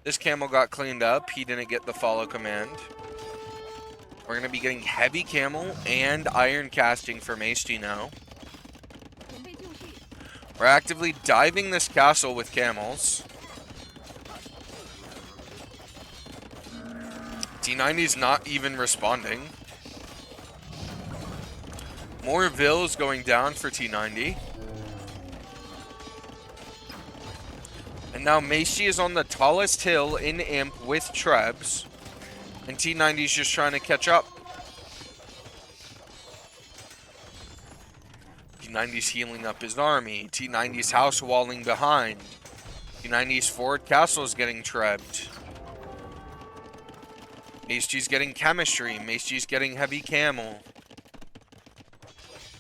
This camel got cleaned up. He didn't get the follow command. We're going to be getting heavy camel and iron casting for Masty now. We're actively diving this castle with camels. T90's not even responding. More vills going down for T90. And now Masty is on the tallest hill in Imp with Trebs. And T90's just trying to catch up. T90's healing up his army. T90's house walling behind. T90's forward castle is getting trebbed. Masty's getting chemistry. Masty's getting heavy camel.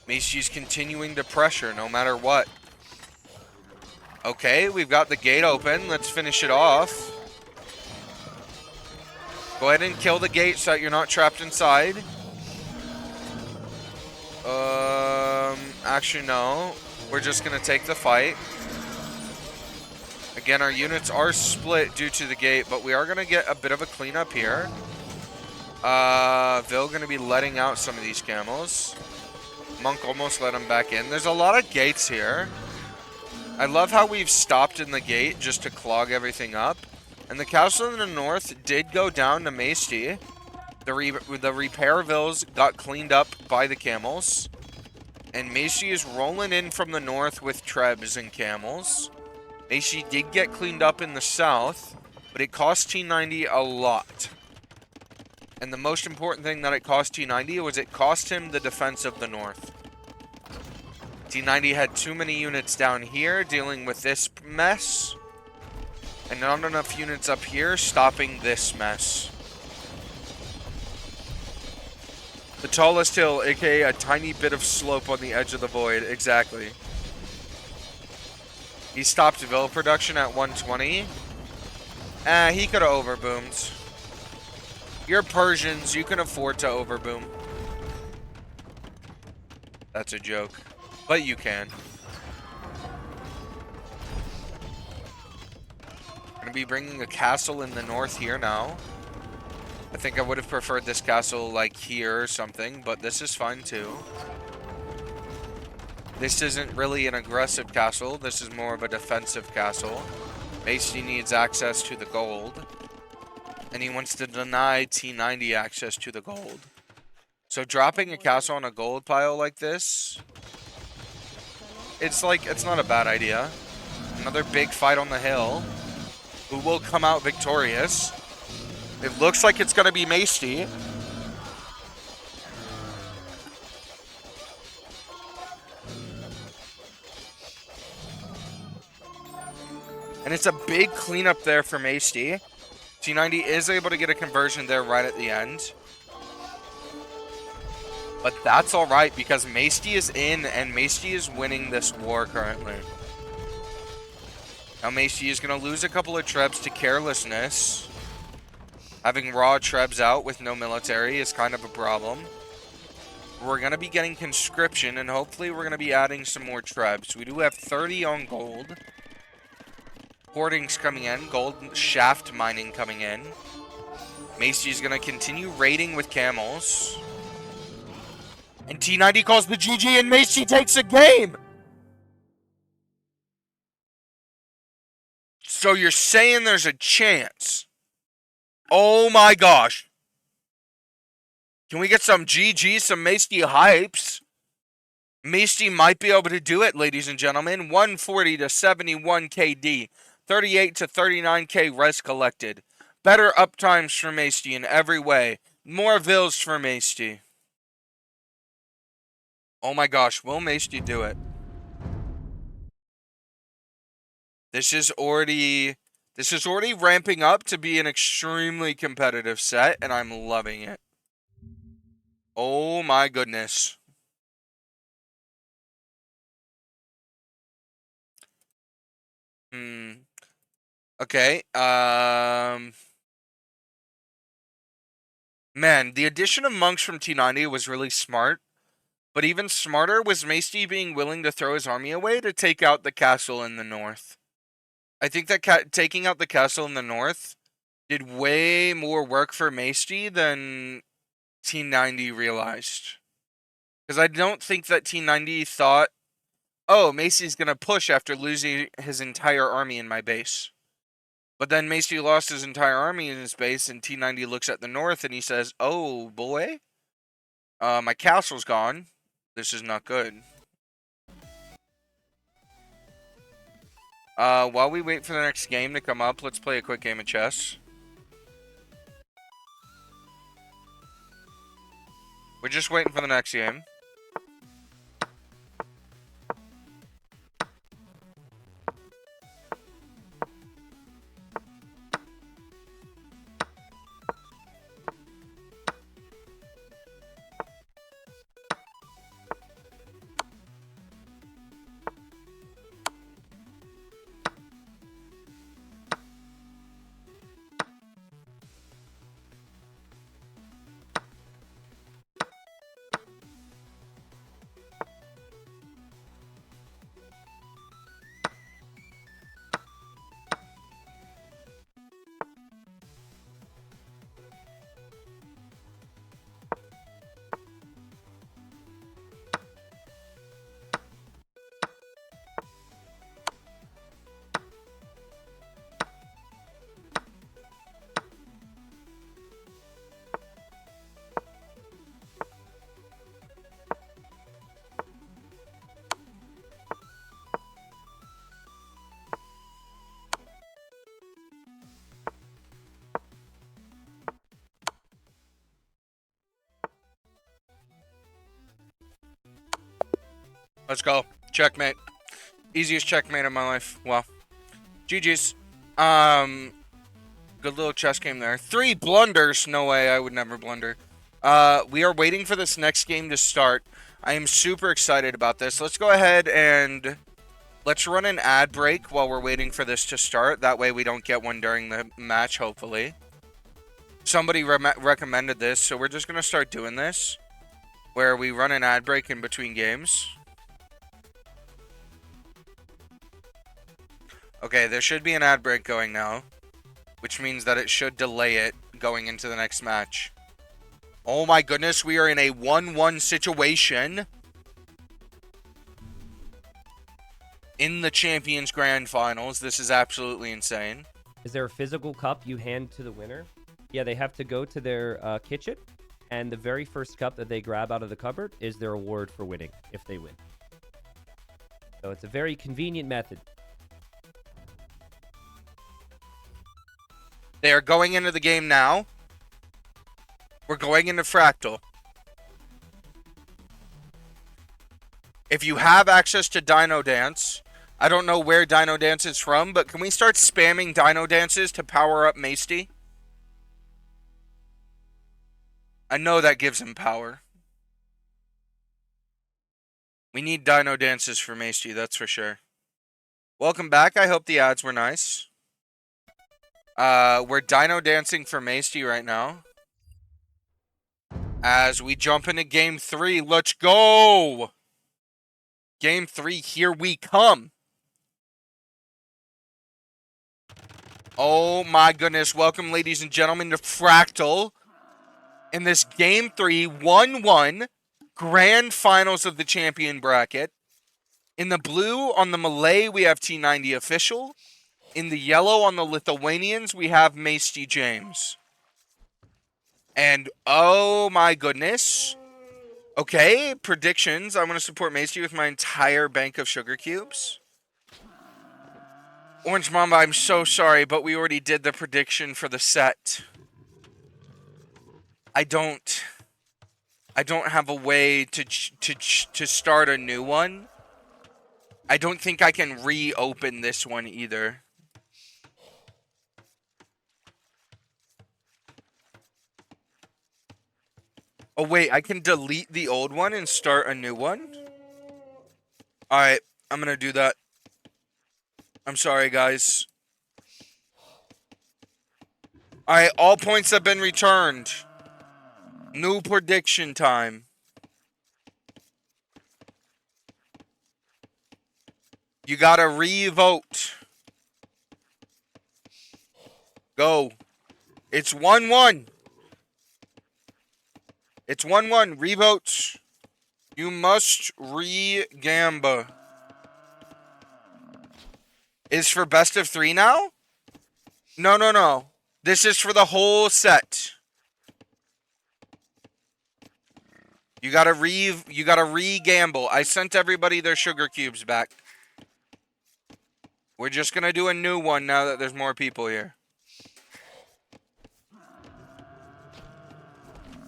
Masty's continuing to pressure no matter what. Okay, we've got the gate open. Let's finish it off. Go ahead and kill the gate so that you're not trapped inside. Actually, no. We're just going to take the fight. Again, our units are split due to the gate, but we are going to get a bit of a cleanup here. Vil going to be letting out some of these camels. Monk almost let him back in. There's a lot of gates here. I love how we've stopped in the gate just to clog everything up. And the castle in the north did go down to Masty. The repair vills got cleaned up by the camels. And Masty is rolling in from the north with trebs and camels. Masty did get cleaned up in the south, but it cost T90 a lot. And the most important thing that it cost T90 was it cost him the defense of the north. T90 had too many units down here dealing with this mess. And not enough units up here stopping this mess. The tallest hill, aka a tiny bit of slope on the edge of the void. Exactly. He stopped Vil production at 120. He could have overboomed. You're Persians, you can afford to overboom. That's a joke. But you can. We're going to be bringing a castle in the north here now. I think I would have preferred this castle like here or something, but this is fine too. This isn't really an aggressive castle. This is more of a defensive castle. Masty needs access to the gold. And he wants to deny T90 access to the gold. So dropping a castle on a gold pile like this, it's not a bad idea. Another big fight on the hill. Who will come out victorious? It looks like it's going to be Masty. And it's a big cleanup there for Masty. T90 is able to get a conversion there right at the end. But that's alright because Masty is in and Masty is winning this war currently. Now Masty is going to lose a couple of trebs to carelessness. Having raw trebs out with no military is kind of a problem. We're going to be getting conscription and hopefully we're going to be adding some more trebs. We do have 30 on gold. Hoarding's coming in. Gold shaft mining coming in. Masty's going to continue raiding with camels. And T90 calls the GG and Masty takes a game! So you're saying there's a chance? Oh my gosh. Can we get some GG, some Masty hypes? Masty might be able to do it, ladies and gentlemen. 140 to 71 KD. 38 to 39k res collected. Better uptimes for Masty in every way. More vills for Masty. Oh my gosh, will Masty do it? This is already ramping up to be an extremely competitive set, and I'm loving it. Oh my goodness. Okay, man, the addition of monks from T90 was really smart. But even smarter was Masty being willing to throw his army away to take out the castle in the north. I think that taking out the castle in the north did way more work for Masty than T90 realized. Because I don't think that T90 thought, oh, Masty's going to push after losing his entire army in my base. But then Masty lost his entire army in his base, and T90 looks at the north and he says, oh boy, my castle's gone. This is not good. While we wait for the next game to come up, let's play a quick game of chess. We're just waiting for the next game. Let's go. Checkmate. Easiest checkmate of my life. Well, GG's. Good little chess game there. 3 blunders. No way, I would never blunder. We are waiting for this next game to start. I am super excited about this. Let's go ahead and let's run an ad break while we're waiting for this to start. That way we don't get one during the match, hopefully. Somebody recommended this, so we're just going to start doing this, where we run an ad break in between games. Okay, there should be an ad break going now, which means that it should delay it going into the next match. Oh my goodness, we are in a 1-1 situation in the Champions Grand Finals. This is absolutely insane. Is there a physical cup you hand to the winner? Yeah, they have to go to their kitchen, and the very first cup that they grab out of the cupboard is their award for winning, if they win. So it's a very convenient method. They are going into the game now. We're going into Fractal. If you have access to Dino Dance, I don't know where Dino Dance is from, but can we start spamming Dino Dances to power up Masty? I know that gives him power. We need Dino Dances for Masty, that's for sure. Welcome back. I hope the ads were nice. We're Dino Dancing for Masty right now. As we jump into Game 3. Let's go! Game 3, here we come. Oh my goodness. Welcome, ladies and gentlemen, to Fractal. In this Game 3, 1-1 Grand Finals of the Champion Bracket. In the blue, on the Malay, we have T90 Official. In the yellow, on the Lithuanians, we have MastyJames. And, oh my goodness. Okay, predictions. I want to support Masty with my entire bank of sugar cubes. Orange Mamba, I'm so sorry, but we already did the prediction for the set. I don't have a way to start a new one. I don't think I can reopen this one either. Oh, wait, I can delete the old one and start a new one? Alright, I'm gonna do that. I'm sorry, guys. Alright, all points have been returned. New prediction time. You gotta re-vote. Go. It's 1-1. It's 1-1. Revote. You must re-gamba. Is for best of 3 now? No. This is for the whole set. You gotta re-gamble. I sent everybody their sugar cubes back. We're just gonna do a new one now that there's more people here.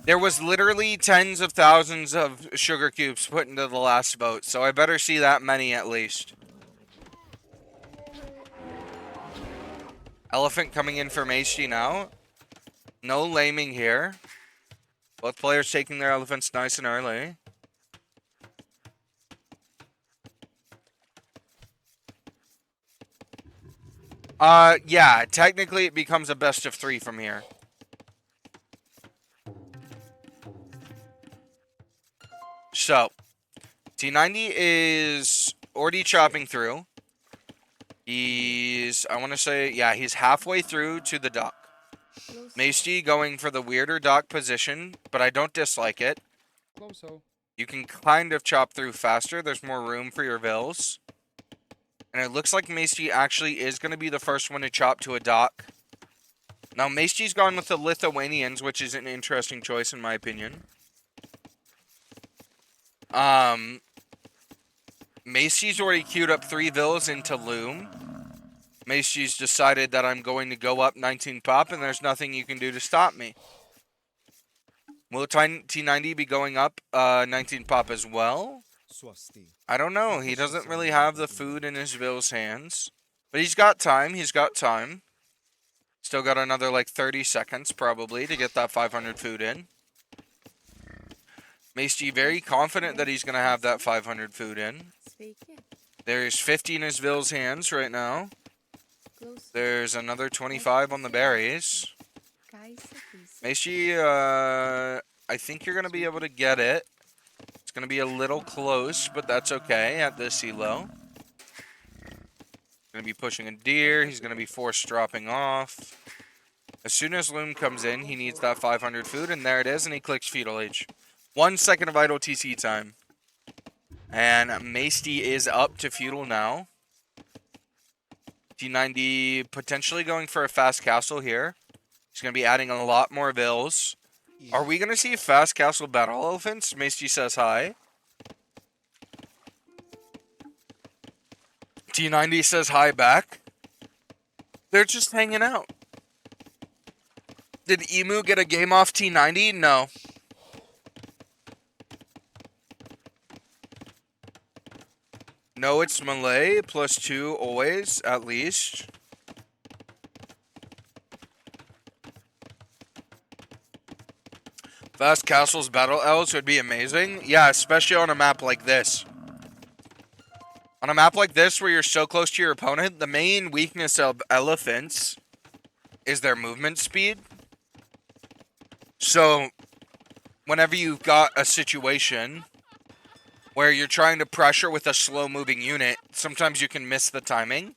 There was literally tens of thousands of sugar cubes put into the last vote, so I better see that many at least. Elephant coming in for Masty now. No laming here. Both players taking their elephants nice and early. Yeah, technically it becomes a best of 3 from here. So, T90 is already chopping through. He's, I want to say, yeah, he's halfway through to the dock. Masty going for the weirder dock position, but I don't dislike it. You can kind of chop through faster. There's more room for your vills. And it looks like Masty actually is going to be the first one to chop to a dock. Now, Masty's gone with the Lithuanians, which is an interesting choice in my opinion. Masty's already queued up 3 vills into Loom. Masty's decided that I'm going to go up 19 pop, and there's nothing you can do to stop me. Will T90 be going up 19 pop as well? I don't know. He doesn't really have the food in his Vill's hands. But he's got time. He's got time. Still got another like 30 seconds probably to get that 500 food in. Masty very confident that he's going to have that 500 food in. There's 50 in his Vill's hands right now. There's another 25 on the berries. Masty, I think you're going to be able to get it. It's going to be a little close, but that's okay at this elo. Going to be pushing a deer. He's going to be forced dropping off. As soon as Loom comes in, he needs that 500 food, and there it is, and he clicks Fetal Age. 1 second of idle TC time. And Masty is up to Feudal now. T90 potentially going for a fast castle here. He's going to be adding a lot more vills. Are we going to see fast castle battle elephants? Masty says hi. T90 says hi back. They're just hanging out. Did Emu get a game off T90? No. No, it's Malay. +2 always, at least. Fast Castles Battle Elves would be amazing. Yeah, especially on a map like this. On a map like this where you're so close to your opponent, the main weakness of elephants is their movement speed. So, whenever you've got a situation where you're trying to pressure with a slow-moving unit, sometimes you can miss the timing.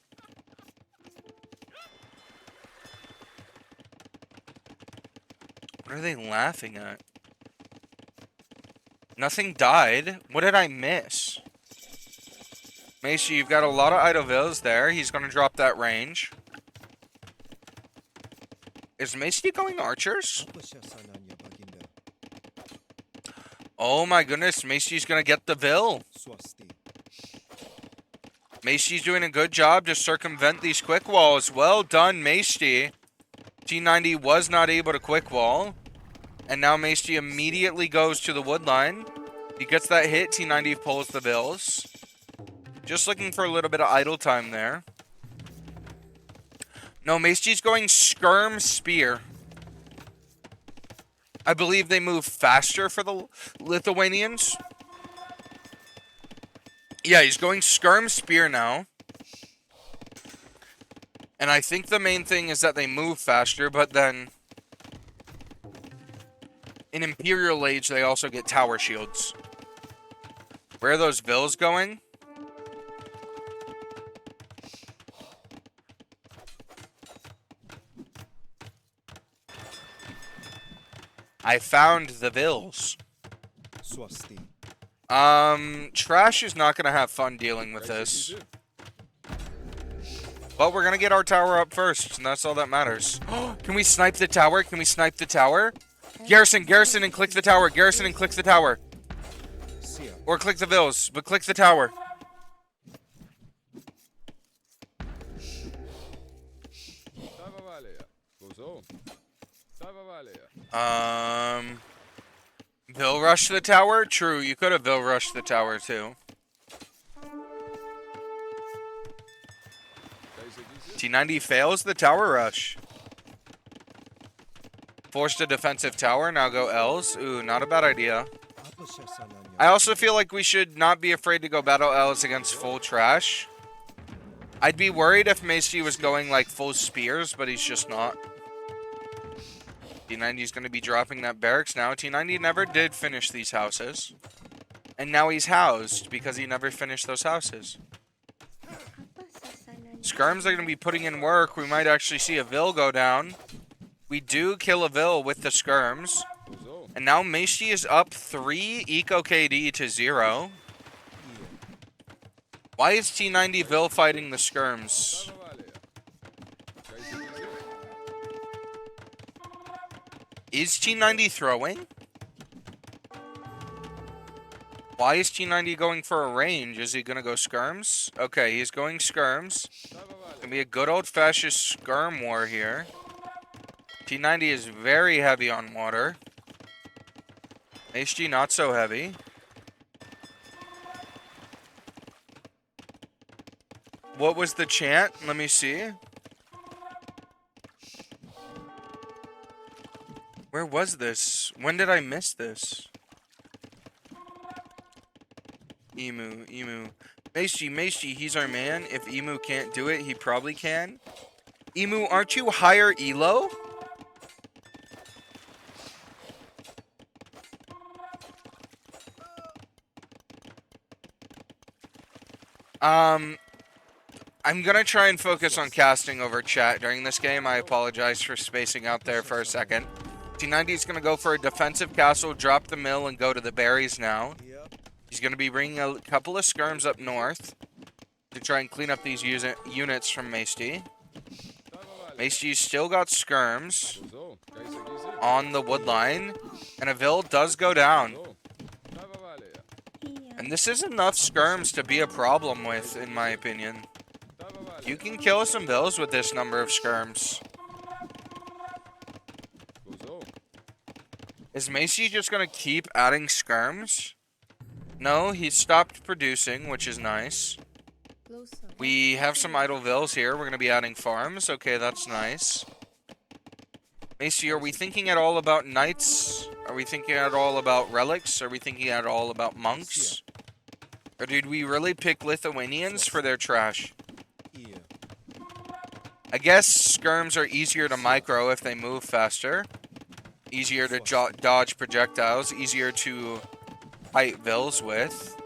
What are they laughing at? Nothing died. What did I miss? Macy, you've got a lot of idle vills there. He's going to drop that range. Is Macy going archers? Oh my goodness, Macy's going to get the vill. Macy's doing a good job to circumvent these quick walls. Well done, Macy. T90 was not able to quick wall. And now Macy immediately goes to the wood line. He gets that hit. T90 pulls the vills. Just looking for a little bit of idle time there. No, Macy's going Skirm Spear. I believe they move faster for the Lithuanians. Yeah, he's going Skirm Spear now. And I think the main thing is that they move faster, but then in Imperial Age, they also get tower shields. Where are those vills going? I found the vills. Trash is not going to have fun dealing with this. But we're going to get our tower up first, and that's all that matters. Can we snipe the tower? Can we snipe the tower? Garrison, and click the tower. Garrison, and click the tower. Or click the vills, but click the tower. Vill rush the tower? True, you could have Vill rushed the tower too. T90 fails the tower rush. Forced a defensive tower, now go L's. Ooh, not a bad idea. I also feel like we should not be afraid to go battle L's against full trash. I'd be worried if Macy was going like full spears, but he's just not. T90 is going to be dropping that barracks now. T90 never did finish these houses. And now he's housed because he never finished those houses. Skirms are going to be putting in work. We might actually see a Vill go down. We do kill a Vill with the Skirms. And now Macy is up 3 Eco KD to 0. Why is T90 Vill fighting the Skirms? Is T90 throwing? Why is T90 going for a range? Is he going to go Skirms? Okay, he's going Skirms. Gonna be a good old-fashioned Skirm war here. T90 is very heavy on water. HG not so heavy. What was the chant? Let me see. Where was this? When did I miss this? Emu. Masty, he's our man. If Emu can't do it, he probably can. Emu, aren't you higher elo? I'm gonna try and focus on casting over chat during this game. I apologize for spacing out there for a second. T90 is gonna go for a defensive castle, drop the mill, and go to the berries now. He's gonna be bringing a couple of skirms up north to try and clean up these units from Masty. Masty's still got skirms on the wood line, and a Vil does go down. And this is enough skirms to be a problem with, in my opinion. You can kill some Vils with this number of skirms. Is Masty just going to keep adding skirms? No, he stopped producing, which is nice. We have some idle Vils here. We're going to be adding farms. Okay, that's nice. Masty, are we thinking at all about knights? Are we thinking at all about relics? Are we thinking at all about monks? Or did we really pick Lithuanians for their trash? I guess skirms are easier to micro if they move faster. Easier to dodge projectiles. Easier to fight Vils with.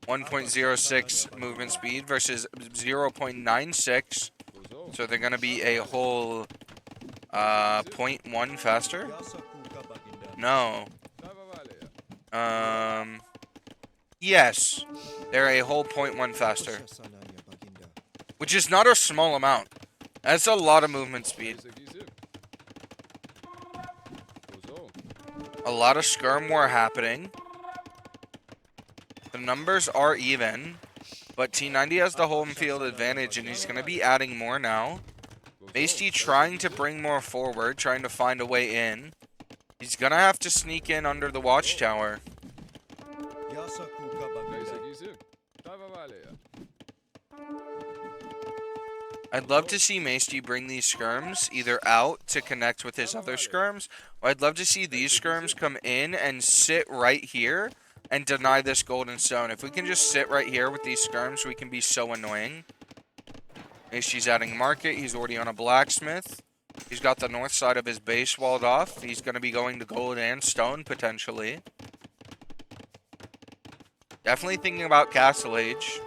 1.06 movement speed versus 0.96. So they're going to be a whole 0.1 faster? No. Yes. They're a whole 0.1 faster. Which is not a small amount. That's a lot of movement speed. A lot of skirm war happening. The numbers are even. But T90 has the home field advantage, and he's going to be adding more now. Masty trying to bring more forward, trying to find a way in. He's going to have to sneak in under the watchtower. I'd love to see Masty bring these skirms either out to connect with his other skirms, or I'd love to see these skirms come in and sit right here and deny this golden stone. If we can just sit right here with these skirms, we can be so annoying. Masty's adding market. He's already on a blacksmith. He's got the north side of his base walled off. He's going to be going to gold and stone, potentially. Definitely thinking about Castle Age.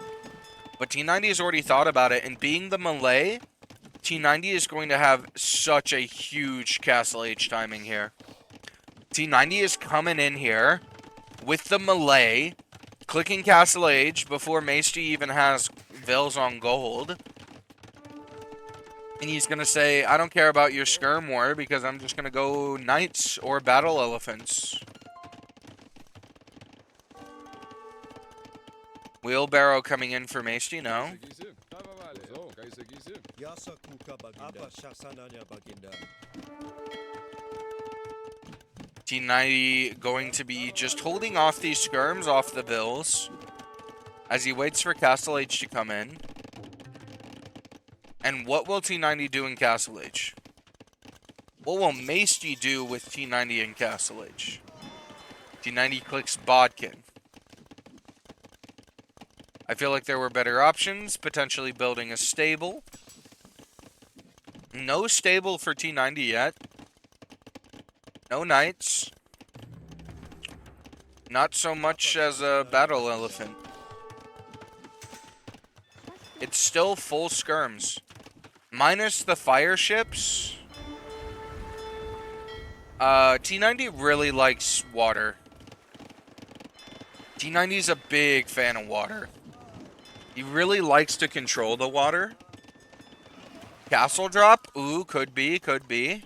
But T90 has already thought about it, and being the melee, T90 is going to have such a huge Castle Age timing here. T90 is coming in here with the melee, clicking Castle Age before Masty even has Vils on gold. And he's going to say, I don't care about your skirm war because I'm just going to go knights or battle elephants. Wheelbarrow coming in for Masty, no. T90 going to be just holding off these skirms off the Vils as he waits for Castle Age to come in. And what will T90 do in Castle Age? What will Masty do with T90 in Castle Age? T90 clicks Bodkin. I feel like there were better options, potentially building a stable. No stable for T90 yet. No knights. Not so much as a battle elephant. It's still full skirms. Minus the fire ships. T90 really likes water. T90 is a big fan of water. He really likes to control the water. Castle drop? Ooh, could be, could be.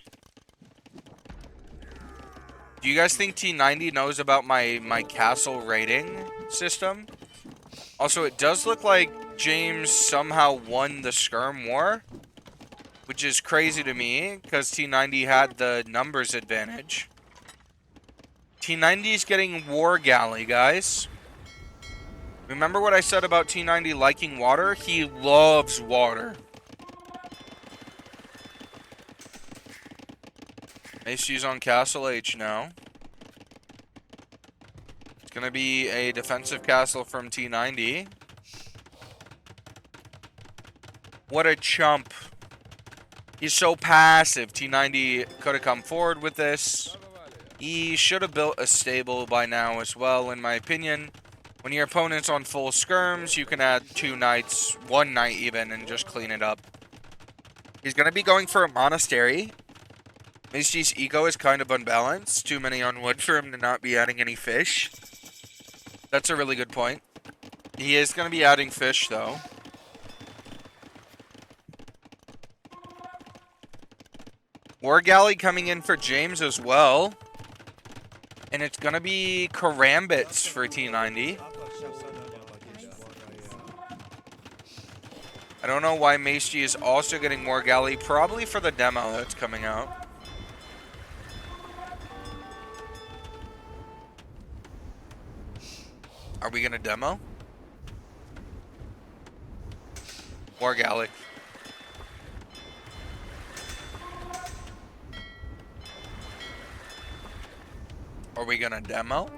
Do you guys think T90 knows about my castle rating system? Also, it does look like James somehow won the skirm war, which is crazy to me, because T90 had the numbers advantage. T90 is getting war galley, guys. Remember what I said about T90 liking water? He loves water. Macy's on Castle H now. It's going to be a defensive castle from T90. What a chump. He's so passive. T90 could have come forward with this. He should have built a stable by now as well, in my opinion. When your opponent's on full skirms, you can add 2 knights, 1 knight even, and just clean it up. He's going to be going for a monastery. Masty's eco is kind of unbalanced. Too many on wood for him to not be adding any fish. That's a really good point. He is going to be adding fish, though. War Galley coming in for James as well. And it's going to be Karambits for T90. I don't know why Masty is also getting War Galley. Probably for the demo that's coming out. Are we going to demo? War Galley. Are we gonna demo?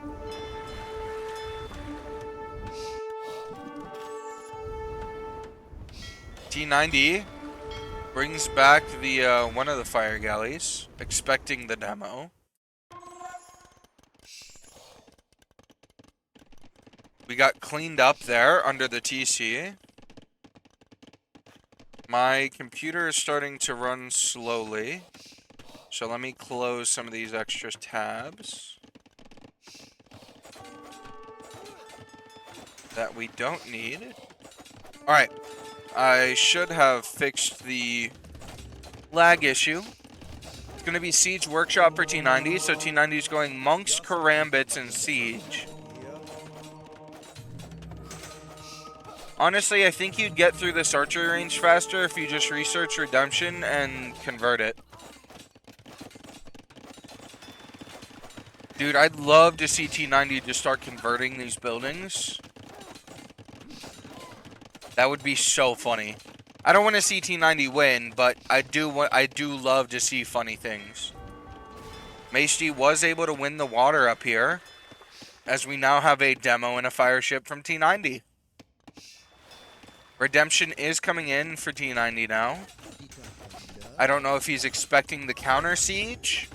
T90 brings back the one of the fire galleys, expecting the demo. We got cleaned up there under the TC. My computer is starting to run slowly, so let me close some of these extra tabs that we don't need. Alright, I should have fixed the lag issue. It's going to be Siege Workshop for T90, so T90 is going Monks, Karambits, and Siege. Honestly, I think you'd get through this archery range faster if you just research Redemption and convert it. Dude, I'd love to see T90 just start converting these buildings. That would be so funny. I don't want to see T90 win, but I do love to see funny things. Masty was able to win the water up here, as we now have a demo and a fire ship from T90. Redemption is coming in for T90 now. I don't know if he's expecting the counter siege,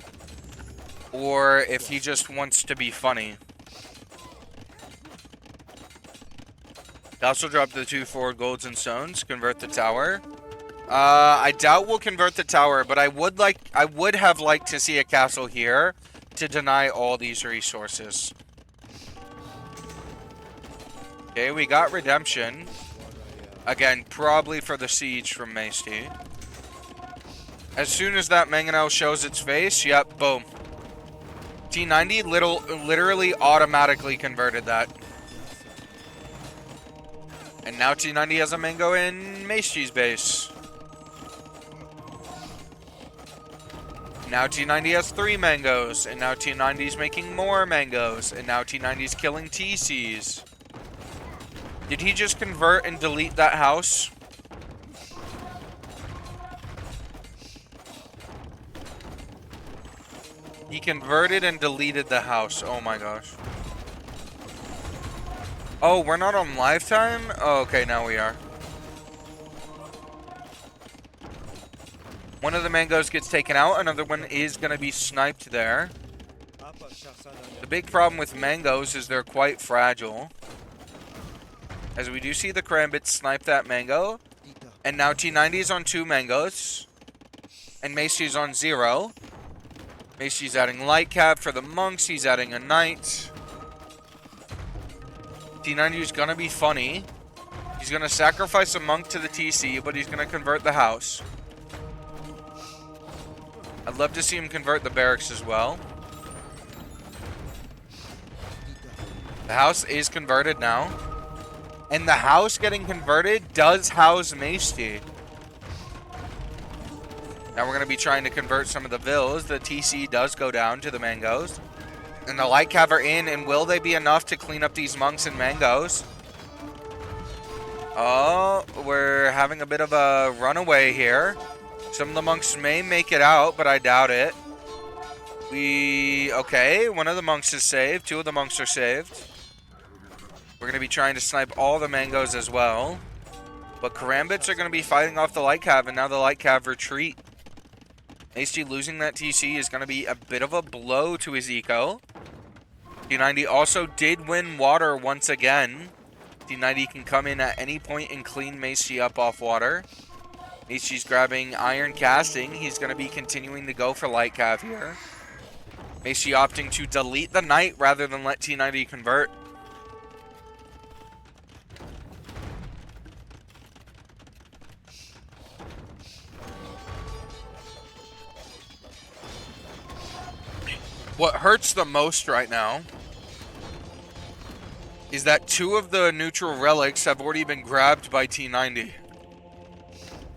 or if he just wants to be funny. Also drop the 2 forward golds and stones. Convert the tower. I doubt we'll convert the tower, but I would have liked to see a castle here to deny all these resources. Okay, we got redemption. Again, probably for the siege from Masty. As soon as that mangonel shows its face, yep, boom. T90 literally automatically converted that. And now T90 has a mango in Masty's base. Now T90 has 3 mangoes. And now T90's making more mangoes. And now T90's killing TCs. Did he just convert and delete that house? He converted and deleted the house. Oh my gosh. Oh, we're not on live time? Oh, okay, now we are. One of the mangoes gets taken out. Another one is going to be sniped there. The big problem with mangoes is they're quite fragile. As we do see the Karambits snipe that mango. And now T90 is on 2 mangoes. And Masty's on 0. Masty's adding light cap for the monks. He's adding a knight. T90 is going to be funny. He's going to sacrifice a monk to the TC, but he's going to convert the house. I'd love to see him convert the barracks as well. The house is converted now. And the house getting converted does house Masty. Now we're going to be trying to convert some of the villas. The TC does go down to the mangoes. And the light cav are in, and will they be enough to clean up these monks and mangoes? Oh, we're having a bit of a runaway here. Some of the monks may make it out, but I doubt it. Okay, one of the monks is saved. Two of the monks are saved. We're going to be trying to snipe all the mangoes as well. But Karambits are going to be fighting off the Light Cav, and now the Light Cav retreat. Masty losing that TC is going to be a bit of a blow to his eco. T90 also did win water once again. T90 can come in at any point and clean Masty up off water. Masty's grabbing Iron Casting. He's going to be continuing to go for Light Cav here. Masty opting to delete the Knight rather than let T90 convert. What hurts the most right now is that two of the neutral relics have already been grabbed by T90.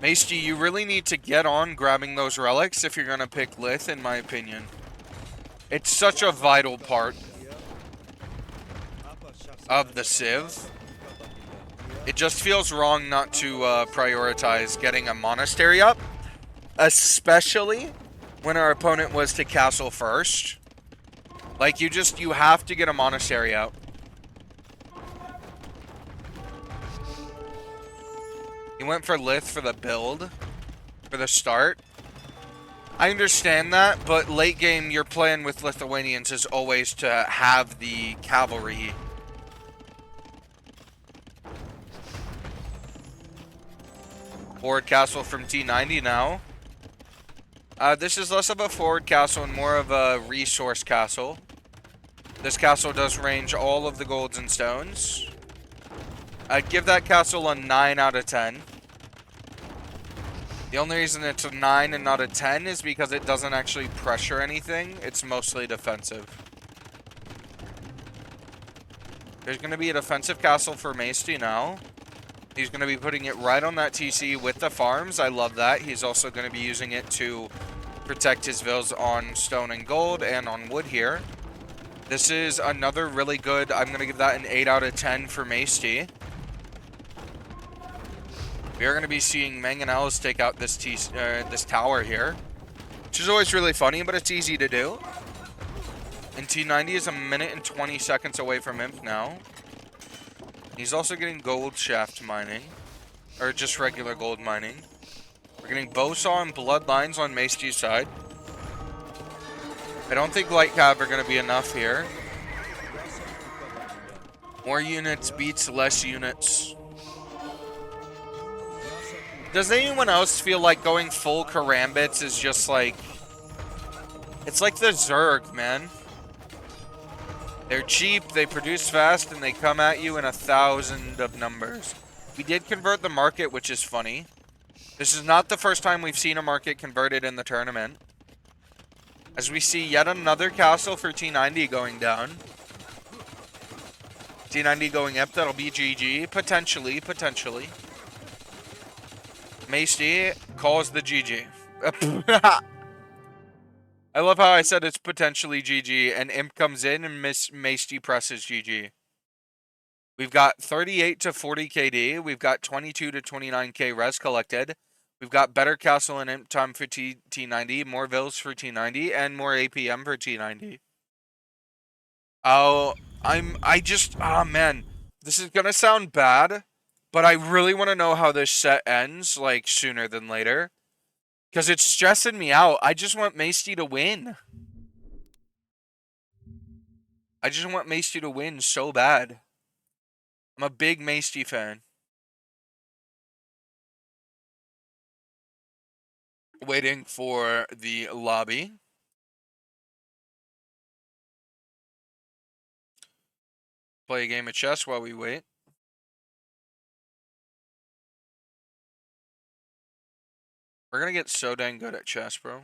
Masty, you really need to get on grabbing those relics if you're going to pick Lith, in my opinion. It's such a vital part of the Civ. It just feels wrong not to prioritize getting a monastery up, especially when our opponent was to castle first. Like, you have to get a monastery out. He went for Lith for the build, for the start. I understand that, but late game, your plan with Lithuanians is always to have the cavalry. Forward castle from T90 now. This is less of a forward castle and more of a resource castle. This castle does range all of the golds and stones. I'd give that castle a 9 out of 10. The only reason it's a 9 and not a 10 is because it doesn't actually pressure anything. It's mostly defensive. There's going to be a defensive castle for Masty now. He's going to be putting it right on that TC with the farms. I love that. He's also going to be using it to protect his vills on stone and gold and on wood here. This is another really good, I'm going to give that an 8 out of 10 for Masty. We are going to be seeing Mangonels take out this tower here, which is always really funny, but it's easy to do. And T90 is a minute and 20 seconds away from Imp now. He's also getting gold shaft mining, or just regular gold mining. We're getting Bowsaw and Bloodlines on Masty's side. I don't think Light Cav are going to be enough here. More units beats less units. Does anyone else feel like going full Karambits is just like... It's like the Zerg, man. They're cheap, they produce fast, and they come at you in 1,000 of numbers. We did convert the market, which is funny. This is not the first time we've seen a market converted in the tournament. As we see yet another castle for T90 going down. T90 going up, that'll be GG. Potentially. Masty calls the GG. I love how I said it's potentially GG, and Imp comes in and Masty presses GG. We've got 38 to 40 KD. We've got 22 to 29k res collected. We've got better castle and Imp time for T90, more vills for T90, and more APM for T90. Oh, man. This is gonna sound bad, but I really want to know how this set ends, like, sooner than later. Because it's stressing me out. I just want Masty to win. I just want Masty to win so bad. I'm a big Masty fan. Waiting for the lobby. Play a game of chess while we wait. We're gonna get so dang good at chess, bro.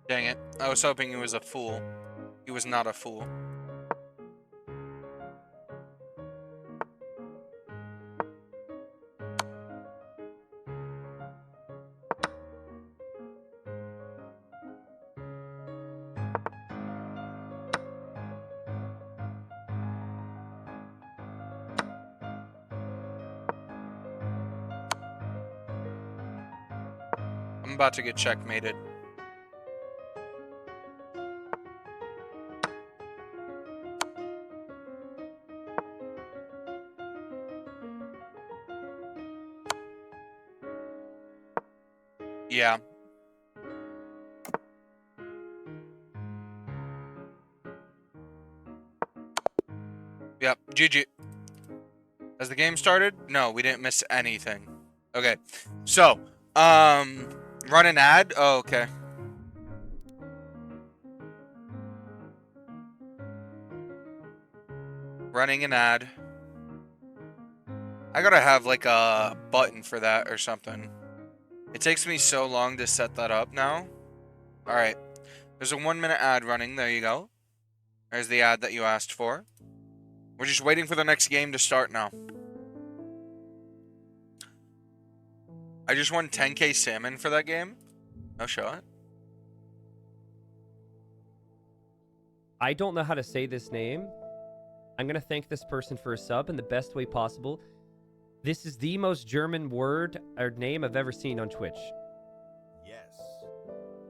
Dang it. I was hoping he was a fool. He was not a fool. I'm about to get checkmated. Yeah. Yep, GG. Has the game started? No, we didn't miss anything. Okay. So, run an ad? Oh, okay. Running an ad. I gotta have like a button for that or something. It takes me so long to set that up now. Alright. There's a 1-minute ad running. There you go. There's the ad that you asked for. We're just waiting for the next game to start now. I just won 10k salmon for that game. No shot. I don't know how to say this name. I'm going to thank this person for a sub in the best way possible. This is the most German word or name I've ever seen on Twitch. Yes.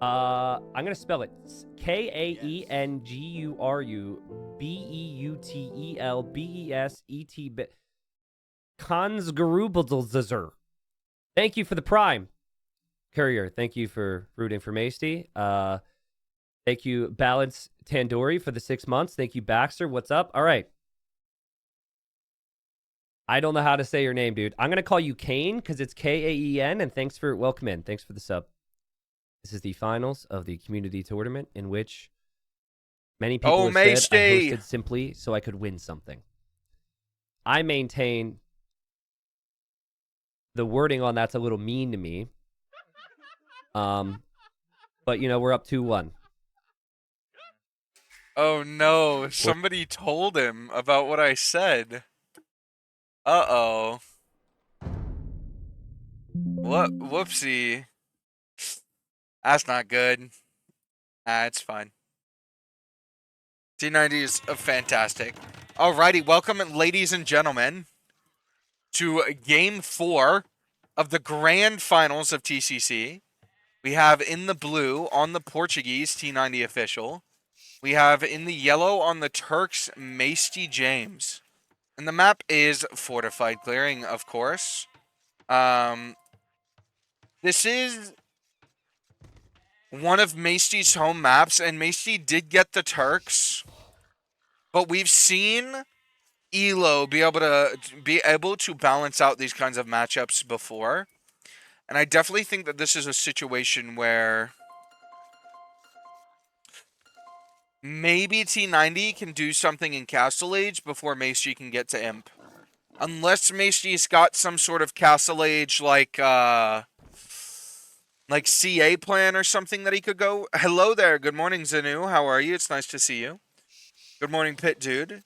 I'm going to spell it. Kaengurubeuttelbesset. Kansgerubelzer. Thank you for the prime. Courier, thank you for rooting for Masty. Thank you, Balance Tandoori, for the 6 months. Thank you, Baxter. What's up? All right. I don't know how to say your name, dude. I'm going to call you Kane because it's Kaen, and thanks for welcome in. Thanks for the sub. This is the finals of the community tournament in which many people have said I hosted simply so I could win something. I maintain the wording on that's a little mean to me. But, you know, we're up 2-1. Oh no, somebody told him about what I said. Uh-oh. What? Whoopsie. That's not good. It's fine. T90 is fantastic. Alrighty, welcome, ladies and gentlemen, to Game 4 of the Grand Finals of TCC. We have in the blue on the Portuguese T90 official. We have in the yellow on the Turks MastyJames. And the map is Fortified Clearing, of course. This is one of Masty's home maps, and Masty did get the Turks. But we've seen Elo be able to balance out these kinds of matchups before. And I definitely think that this is a situation where maybe T90 can do something in Castle Age before Masty can get to Imp. Unless Masty's got some sort of Castle Age like CA plan or something that he could go. Hello there. Good morning, Zanu. How are you? It's nice to see you. Good morning, Pit Dude.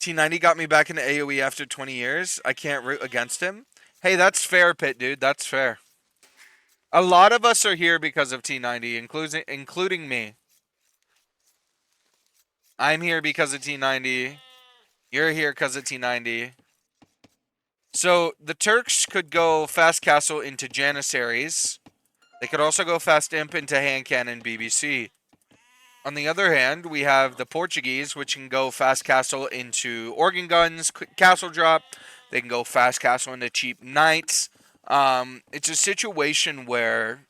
T90 got me back into AoE after 20 years. I can't root against him. Hey, that's fair, Pit Dude. That's fair. A lot of us are here because of T90, including me. I'm here because of T90. You're here because of T90. So, the Turks could go Fast Castle into Janissaries. They could also go Fast Imp into Hand Cannon BBC. On the other hand, we have the Portuguese, which can go Fast Castle into Organ Guns, Castle Drop. They can go Fast Castle into Cheap Knights. It's a situation where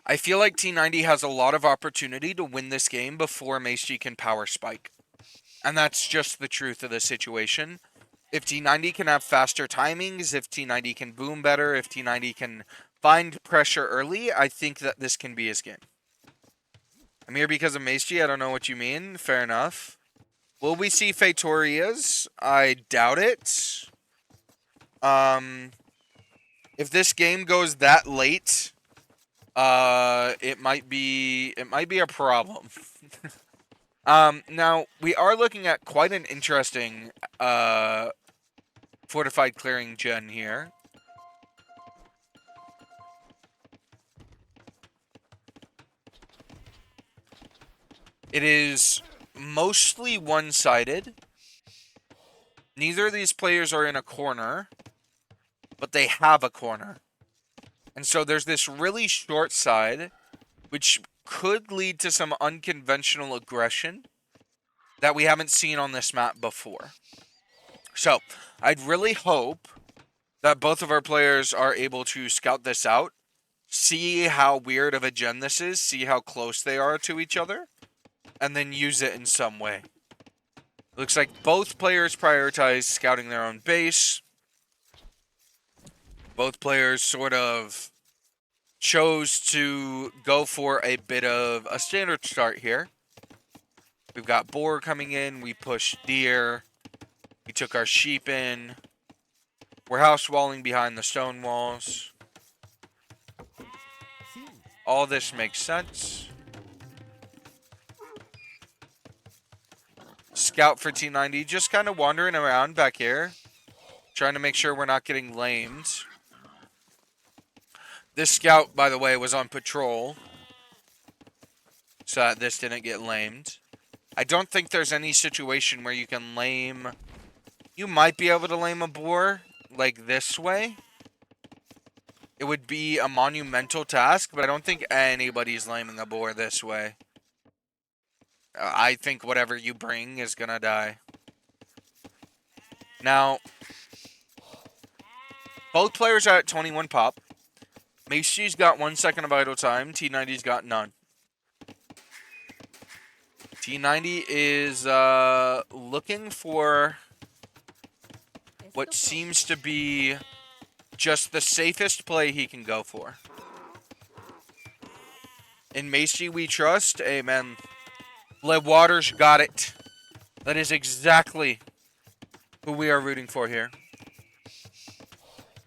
I feel like T90 has a lot of opportunity to win this game before Masty can power spike. And that's just the truth of the situation. If T90 can have faster timings, if T90 can boom better, if T90 can find pressure early, I think that this can be his game. I'm here because of Masty. I don't know what you mean. Fair enough. Will we see Fatorias? I doubt it. If this game goes that late, it might be a problem. Now we are looking at quite an interesting fortified clearing gen here. It is mostly one-sided. Neither of these players are in a corner, but they have a corner. And so there's this really short side, which could lead to some unconventional aggression that we haven't seen on this map before. So I'd really hope that both of our players are able to scout this out, see how weird of a gen this is, see how close they are to each other, and then use it in some way. Looks like both players prioritize scouting their own base. Both players sort of chose to go for a bit of a standard start here. We've got boar coming in. We pushed deer. We took our sheep in. We're house walling behind the stone walls. All this makes sense. Scout for T90, just kind of wandering around back here, trying to make sure we're not getting lamed. This scout, by the way, was on patrol, so that this didn't get lamed. I don't think there's any situation where you can lame. You might be able to lame a boar, like this way. It would be a monumental task, but I don't think anybody's laming a boar this way. I think whatever you bring is gonna die. Now, both players are at 21 pop. Macy's got 1 second of idle time. T90's got none. T90 is looking for what seems to be just the safest play he can go for. In Macy we trust. Amen. Le Waters got it. That is exactly who we are rooting for here.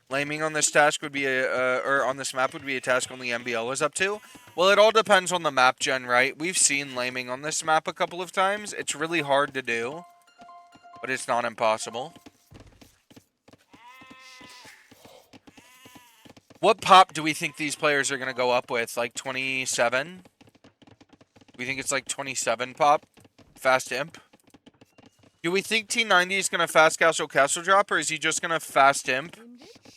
Laming on this task would be or on this map would be a task only MBL is up to. Well, it all depends on the map gen, right? We've seen laming on this map a couple of times. It's really hard to do, but it's not impossible. What pop do we think these players are going to go up with? Like 27? We think it's like 27 pop. Fast imp. Do we think T90 is going to fast castle drop, or is he just going to fast imp?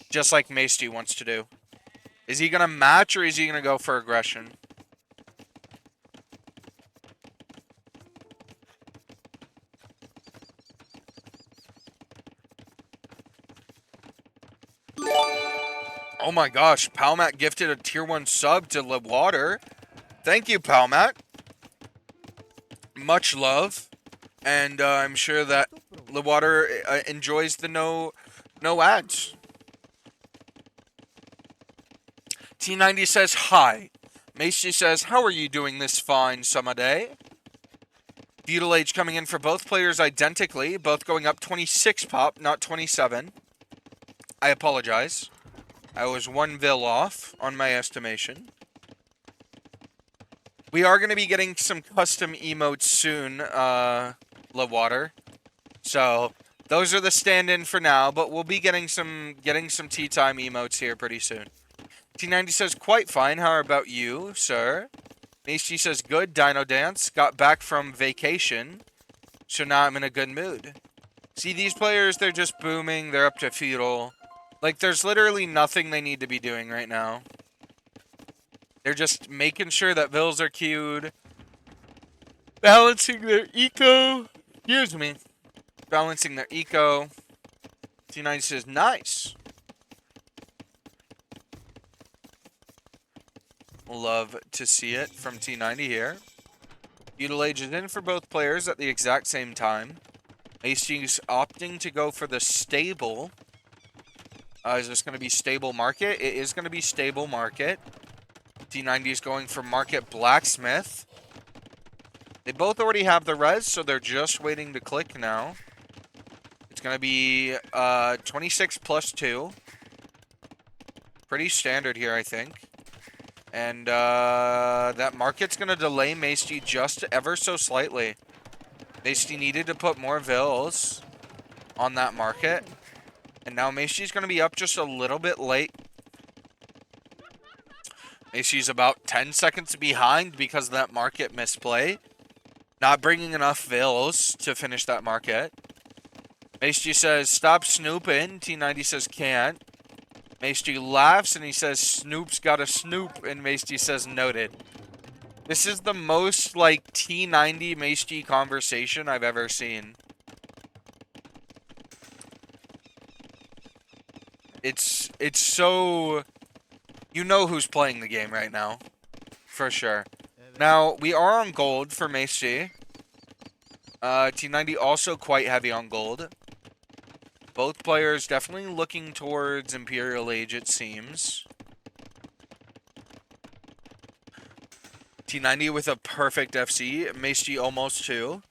Just like Masty wants to do. Is he going to match, or is he going to go for aggression? Oh my gosh, Palmat gifted a tier 1 sub to Le Water. Thank you, Palmat. Much love. And I'm sure that Le Water enjoys the no ads. T90 says hi. Macy says, how are you doing this fine summer day? Feudal Age coming in for both players identically, both going up 26 pop, not 27. I apologize. I was 1 vil off on my estimation. We are going to be getting some custom emotes soon, Le Water. So those are the stand-in for now, but we'll be getting some tea time emotes here pretty soon. T90 says, quite fine. How about you, sir? Macy says, good. Dino Dance. Got back from vacation, so now I'm in a good mood. See, these players, they're just booming. They're up to feudal. Like, there's literally nothing they need to be doing right now. They're just making sure that vills are queued. Balancing their eco. Excuse me. Balancing their eco. T90 says, nice. Love to see it from T90 here. Feudal Age is in for both players at the exact same time. Macy's opting to go for the stable. Is this going to be stable market? It is going to be stable market. T90 is going for market blacksmith. They both already have the res, so they're just waiting to click now. It's going to be 26 plus 2. Pretty standard here, I think. And that market's going to delay Masty just ever so slightly. Masty needed to put more vills on that market. And now Masty's going to be up just a little bit late. Macy's about 10 seconds behind because of that market misplay. Not bringing enough vills to finish that market. Macy says, stop snooping. T90 says, can't. Macy laughs and he says, Snoop's gotta snoop. And Macy says, noted. This is the most, like, T90 Macy conversation I've ever seen. It's so... You know who's playing the game right now. For sure. Now, we are on gold for Macy. T90 also quite heavy on gold. Both players definitely looking towards Imperial Age, it seems. T90 with a perfect FC. Macy almost too.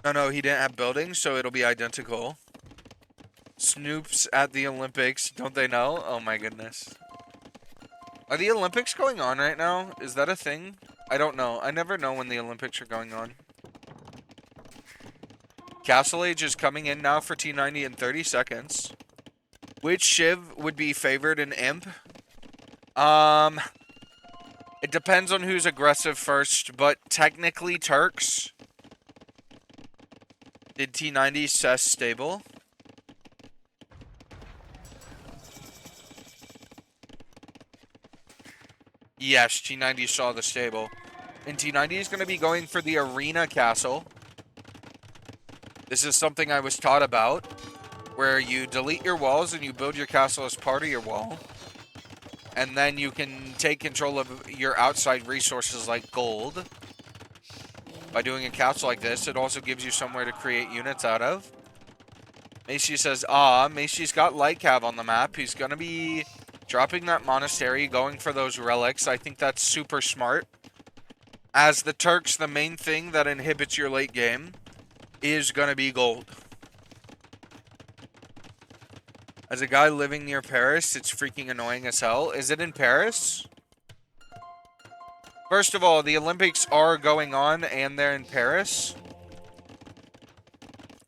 No, he didn't have buildings, so it'll be identical. Snoop's at the Olympics. Don't they know? Oh my goodness. Are the Olympics going on right now? Is that a thing? I don't know. I never know when the Olympics are going on. Castle Age is coming in now for T90 in 30 seconds. Which Shiv would be favored in Imp? It depends on who's aggressive first, but technically Turks. Did T90 Cess stable? Yes, T90 saw the stable. And T90 is going to be going for the Arena Castle. This is something I was taught about, where you delete your walls and you build your castle as part of your wall. And then you can take control of your outside resources like gold. By doing a castle like this, it also gives you somewhere to create units out of. Macy says, Macy's got light cav on the map. He's going to be dropping that monastery, going for those relics. I think that's super smart. As the Turks, the main thing that inhibits your late game is going to be gold. As a guy living near Paris, it's freaking annoying as hell. Is it in Paris? First of all, the Olympics are going on and they're in Paris.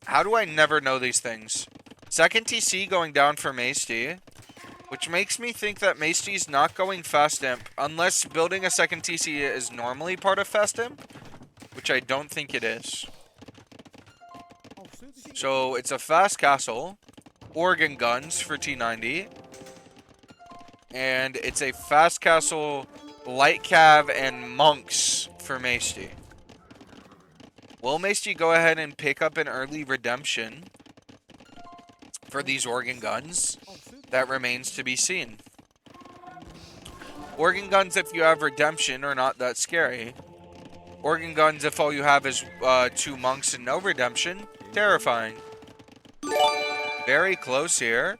How do I never know these things? Second TC going down for Masty, which makes me think that Masty's not going fast imp, unless building a second TC is normally part of fast imp, which I don't think it is. So it's a fast castle, organ guns for T90, and it's a fast castle, light cav, and monks for Masty. Will Masty go ahead and pick up an early redemption for these organ guns? That remains to be seen. Organ guns, if you have redemption, are not that scary. Organ guns, if all you have is 2 monks and no redemption, terrifying. Very close here.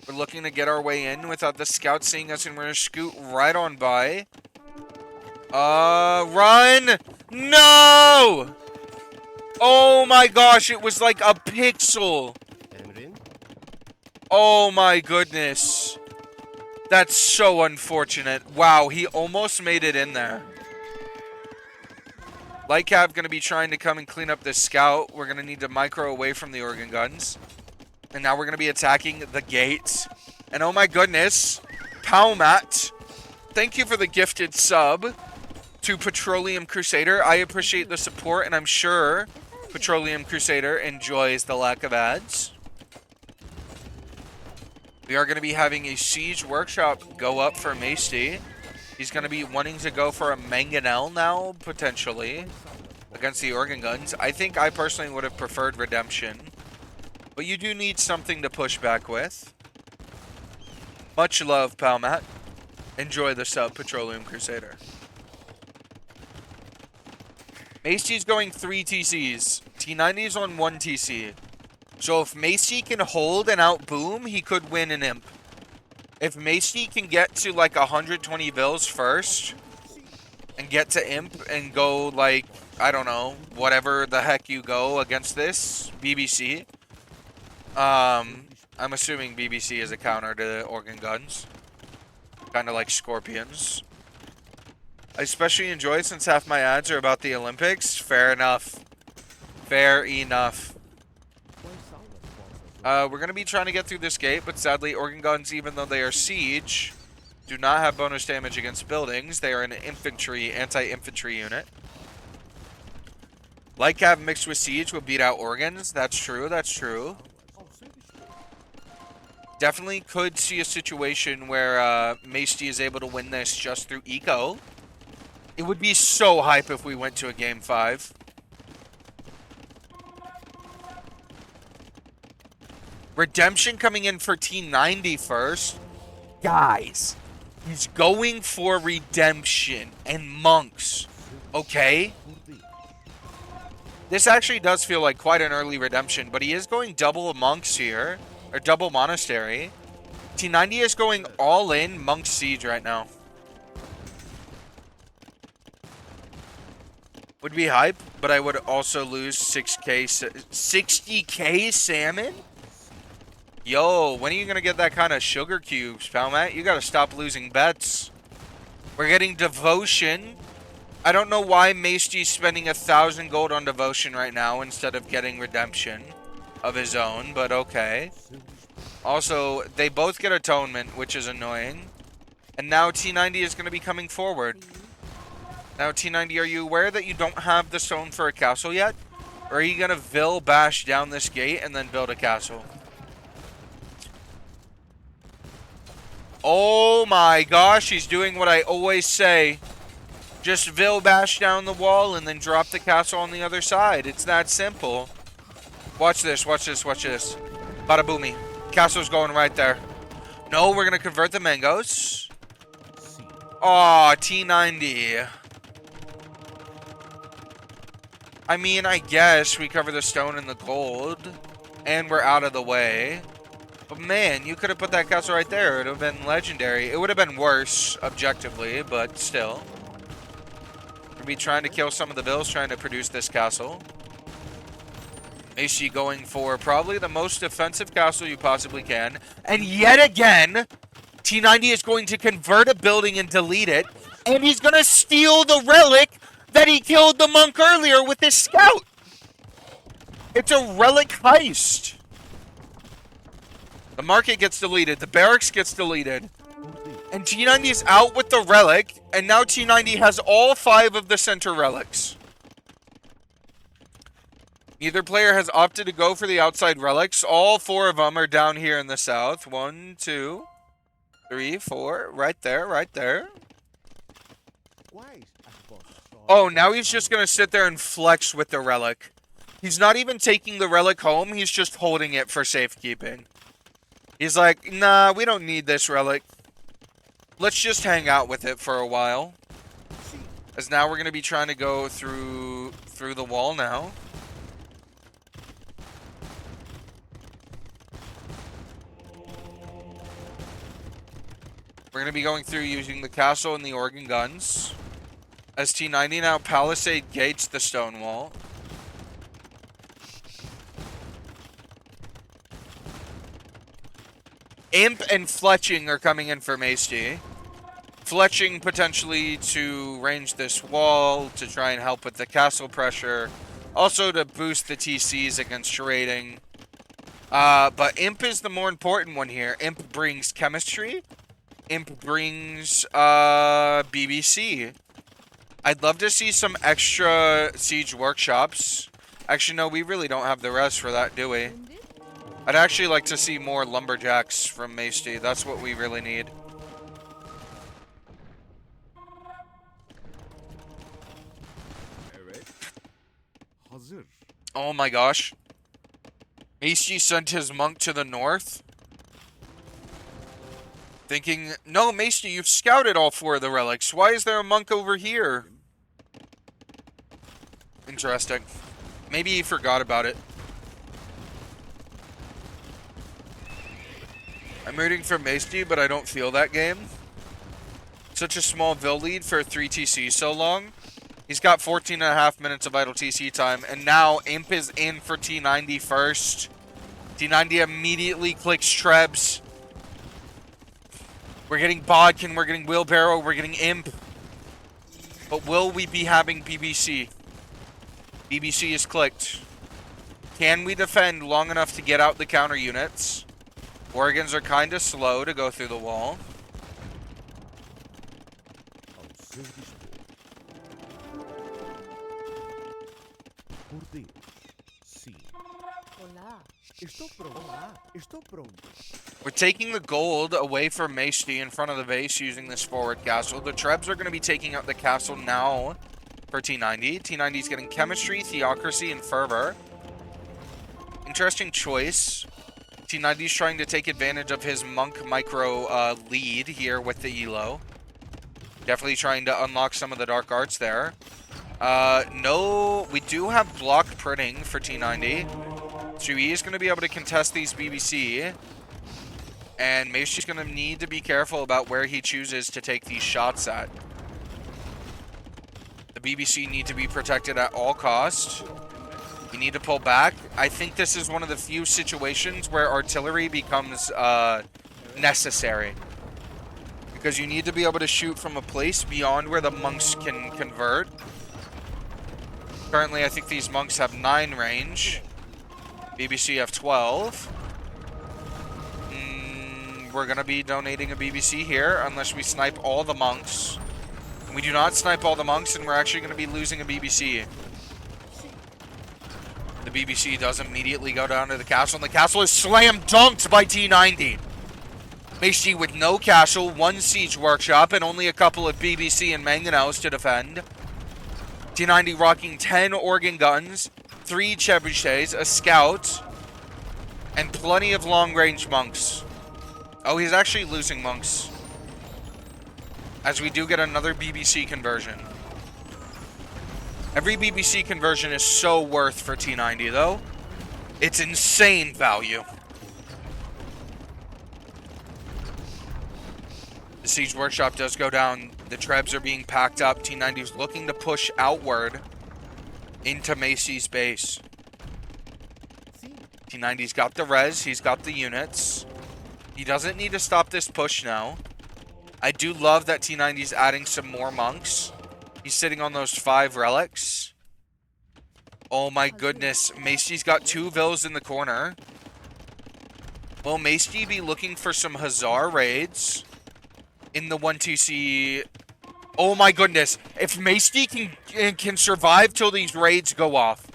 We're looking to get our way in without the scout seeing us, and we're going to scoot right on by. Run! No! Oh my gosh, it was like a pixel. Oh my goodness. That's so unfortunate. Wow, he almost made it in there. Light Cav going to be trying to come and clean up this scout. We're going to need to micro away from the organ guns. And now we're going to be attacking the gate. And oh my goodness, Palmat, thank you for the gifted sub to Petroleum Crusader. I appreciate the support, and I'm sure Petroleum Crusader enjoys the lack of ads. We are going to be having a Siege Workshop go up for Masty. He's going to be wanting to go for a Mangonel now, potentially, against the organ guns. I think I personally would have preferred Redemption. But you do need something to push back with. Much love, Palmat. Enjoy the sub, Petroleum Crusader. Macy's going 3 TCs. T90's on 1 TC. So if Macy can hold and outboom, he could win an imp. If Macy can get to like 120 vills first and get to imp and go like, I don't know, whatever the heck you go against this, BBC. I'm assuming BBC is a counter to organ guns. Kind of like scorpions. I especially enjoy it since half my ads are about the Olympics. Fair enough. Fair enough. We're going to be trying to get through this gate, but sadly, organ guns, even though they are siege, do not have bonus damage against buildings. They are an infantry, anti-infantry unit. Light cav mixed with siege will beat out organs. That's true, that's true. Definitely could see a situation where Masty is able to win this just through eco. It would be so hype if we went to a game 5. Redemption coming in for T90 first. Guys, he's going for redemption and monks. Okay? This actually does feel like quite an early redemption, but he is going double monks here. Or double monastery. T90 is going all in monk siege right now. Would be hype, but I would also lose 60k salmon? Yo, when are you going to get that kind of sugar cubes, pal Matt? You got to stop losing bets. We're getting devotion. I don't know why Masty's spending 1,000 gold on devotion right now instead of getting redemption of his own, but okay. Also, they both get atonement, which is annoying. And now T90 is going to be coming forward. Now, T90, are you aware that you don't have the stone for a castle yet? Or are you going to Vil bash down this gate and then build a castle? Oh my gosh, he's doing what I always say. Just Vil bash down the wall and then drop the castle on the other side. It's that simple. Watch this, watch this, watch this. Bada boomy. Castle's going right there. No, we're going to convert the mangoes. Aw, T90. I mean, I guess we cover the stone and the gold. And we're out of the way. But man, you could have put that castle right there. It would have been legendary. It would have been worse, objectively, but still. We'll be trying to kill some of the Vils, trying to produce this castle. Masty going for probably the most defensive castle you possibly can. And yet again, T90 is going to convert a building and delete it. And he's going to steal the relic that he killed the monk earlier with his scout. It's a relic heist. The market gets deleted. The barracks gets deleted. And T90 is out with the relic. And now T90 has all 5 of the center relics. Neither player has opted to go for the outside relics. All 4 of them are down here in the south. 1, 2, 3, 4. Right there, right there. Oh, now he's just going to sit there and flex with the relic. He's not even taking the relic home. He's just holding it for safekeeping. He's like, nah, we don't need this relic. Let's just hang out with it for a while. As now we're going to be trying to go through the wall now. We're going to be going through using the castle and the organ guns. As T90 now palisade gates the stone wall. Imp and Fletching are coming in for Masty. Fletching potentially to range this wall to try and help with the castle pressure. Also to boost the TCs against raiding. But Imp is the more important one here. Imp brings chemistry. Imp brings BBC. I'd love to see some extra siege workshops. Actually, no, we really don't have the rest for that, do we? I'd actually like to see more lumberjacks from Masty. That's what we really need. Oh my gosh. Masty sent his monk to the north. Thinking, no, Masty, you've scouted all 4 of the relics. Why is there a monk over here? Interesting. Maybe he forgot about it. I'm rooting for Masty, but I don't feel that game. Such a small Vil lead for 3 TC so long. He's got 14.5 minutes of idle TC time, and now Imp is in for T90 first. T90 immediately clicks Trebs. We're getting Bodkin, we're getting Wheelbarrow, we're getting Imp. But will we be having BBC? BBC is clicked. Can we defend long enough to get out the counter units? Oregons are kind of slow to go through the wall. We're taking the gold away from Masty in front of the base using this forward castle. The Trebs are going to be taking out the castle now for T90. T90 is getting Chemistry, Theocracy, and Fervor. Interesting choice. T90 is trying to take advantage of his Monk micro lead here with the Elo. Definitely trying to unlock some of the Dark Arts there. No, we do have block printing for T90. So he is going to be able to contest these BBC. And Macy's going to need to be careful about where he chooses to take these shots at. The BBC need to be protected at all costs. We need to pull back. I think this is one of the few situations where artillery becomes necessary. Because you need to be able to shoot from a place beyond where the monks can convert. Currently, I think these monks have 9 range. BBC have 12. We're going to be donating a BBC here unless we snipe all the monks. We do not snipe all the monks, and we're actually going to be losing a BBC. The BBC does immediately go down to the castle, and the castle is slam dunked by T90. Macy with no castle, 1 siege workshop, and only a couple of BBC and mangonels to defend. T90 rocking 10 organ guns, 3 trebuchets, a scout, and plenty of long-range monks. Oh, he's actually losing monks. As we do get another BBC conversion. Every BBC conversion is so worth for T90, though. It's insane value. The siege workshop does go down. The Trebs are being packed up. T90 is looking to push outward into Macy's base. T90's got the res. He's got the units. He doesn't need to stop this push now. I do love that T90's adding some more monks. He's sitting on those 5 relics. Oh my goodness. Macy's got 2 vills in the corner. Will Macy be looking for some Hussar raids in the 1TC? Oh my goodness. If Macy can survive till these raids go off.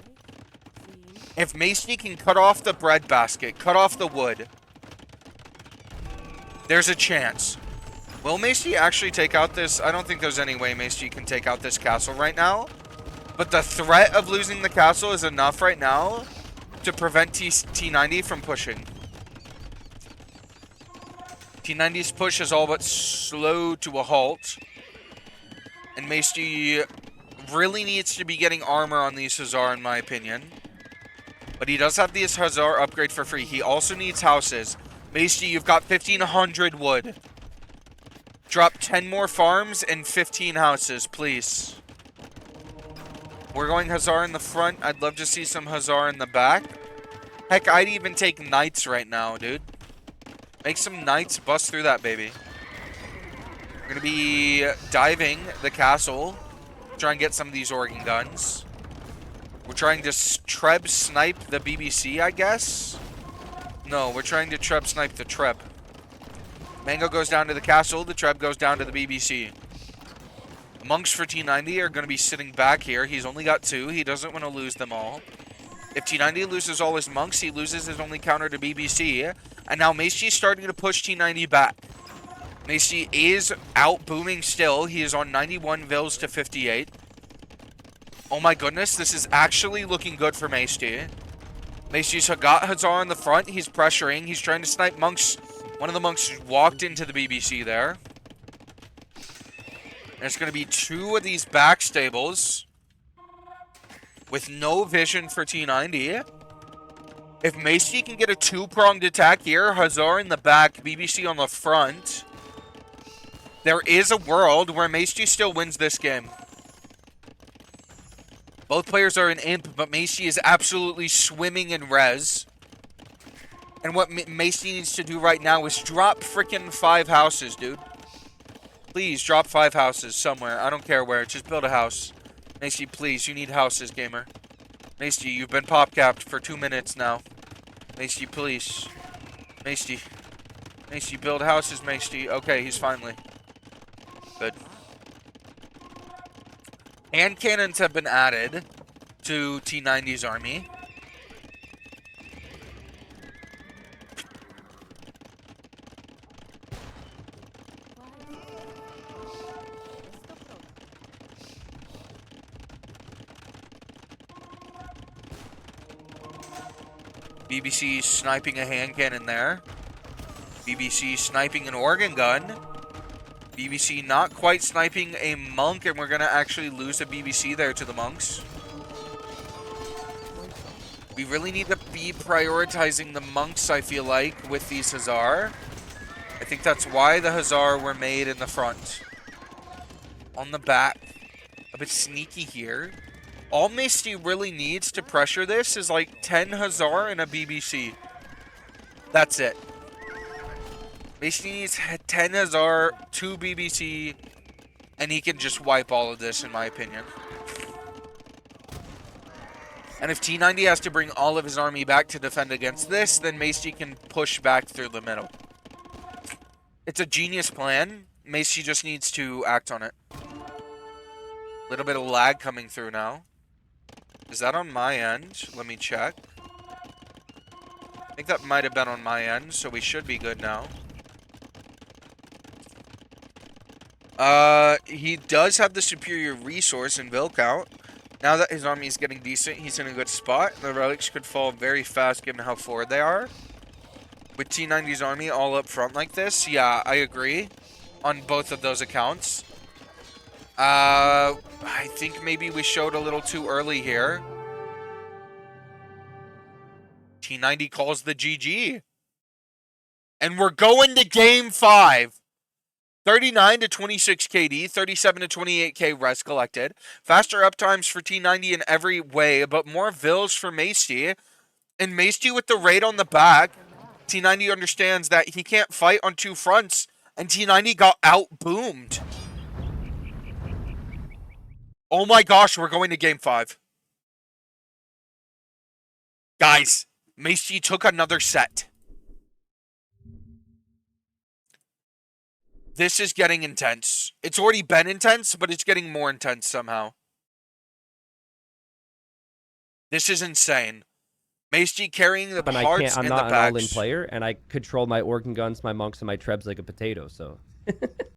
If Macy can cut off the bread basket, cut off the wood, there's a chance. Will Macy actually take out this? I don't think there's any way Macy can take out this castle right now. But the threat of losing the castle is enough right now to prevent T90 from pushing. T90's push is all but slowed to a halt. And Macy really needs to be getting armor on these Hussar, in my opinion. But he does have this Hussar upgrade for free. He also needs houses. Macy, you've got 1,500 wood. Drop 10 more farms and 15 houses, please. We're going Hussar in the front. I'd love to see some Hussar in the back. Heck, I'd even take knights right now, dude. Make some knights, bust through that, baby. We're going to be diving the castle. Try and get some of these organ guns. We're trying to Treb snipe the BBC, I guess. No, we're trying to Treb snipe the Treb. Mango goes down to the castle. The Treb goes down to the BBC. Monks for T90 are going to be sitting back here. He's only got 2. He doesn't want to lose them all. If T90 loses all his monks, he loses his only counter to BBC. And now Macy's starting to push T90 back. Macy is out booming still. He is on 91 vills to 58. Oh my goodness, this is actually looking good for Macy. Macy's got Hussar in the front. He's pressuring. He's trying to snipe monks. One of the monks walked into the BBC there. There's going to be 2 of these back stables with no vision for T90. If Macy can get a 2-pronged attack here, Hussar in the back, BBC on the front, there is a world where Macy still wins this game. Both players are in imp, but Macy is absolutely swimming in res. And what Macy needs to do right now is drop freaking 5 houses, dude. please drop 5 houses somewhere. I don't care where. Just build a house. Masty, please. You need houses, gamer. Masty, you've been pop capped for 2 minutes now. Masty, please. Masty. Masty, build houses, Masty. Okay, he's finally. Good. Hand cannons have been added to T90's army. BBC sniping a hand cannon there. BBC sniping an organ gun. BBC not quite sniping a monk, and we're going to actually lose a BBC there to the monks. We really need to be prioritizing the monks, I feel like, with these Hussar. I think that's why the Hussar were made in the front. On the back. A bit sneaky here. All Misty really needs to pressure this is like 10 Hussar and a BBC. That's it. Misty needs 10 Hussar, 2 BBC, and he can just wipe all of this, in my opinion. And if T90 has to bring all of his army back to defend against this, then Misty can push back through the middle. It's a genius plan. Misty just needs to act on it. A little bit of lag coming through now. Is that on my end? Let me check. I think that might have been on my end, so we should be good now. He does have the superior resource in Bill count. Now that his army is getting decent, he's in a good spot. The relics could fall very fast given how forward they are. With T90's army all up front like this, yeah, I agree on both of those accounts. I think maybe we showed a little too early here. T90 calls the GG. And we're going to game 5. 39 to 26 KD, 37 to 28k res collected. Faster uptimes for T90 in every way, but more vills for Masty. And Masty with the raid on the back. T90 understands that he can't fight on 2 fronts, and T90 got out-boomed. Oh my gosh, we're going to game 5. Guys, Masty took another set. This is getting intense. It's already been intense, but it's getting more intense somehow. This is insane. Masty carrying the But parts I'm and not the an all-in backs. player, and I control my organ guns, my monks, and my trebs like a potato, so...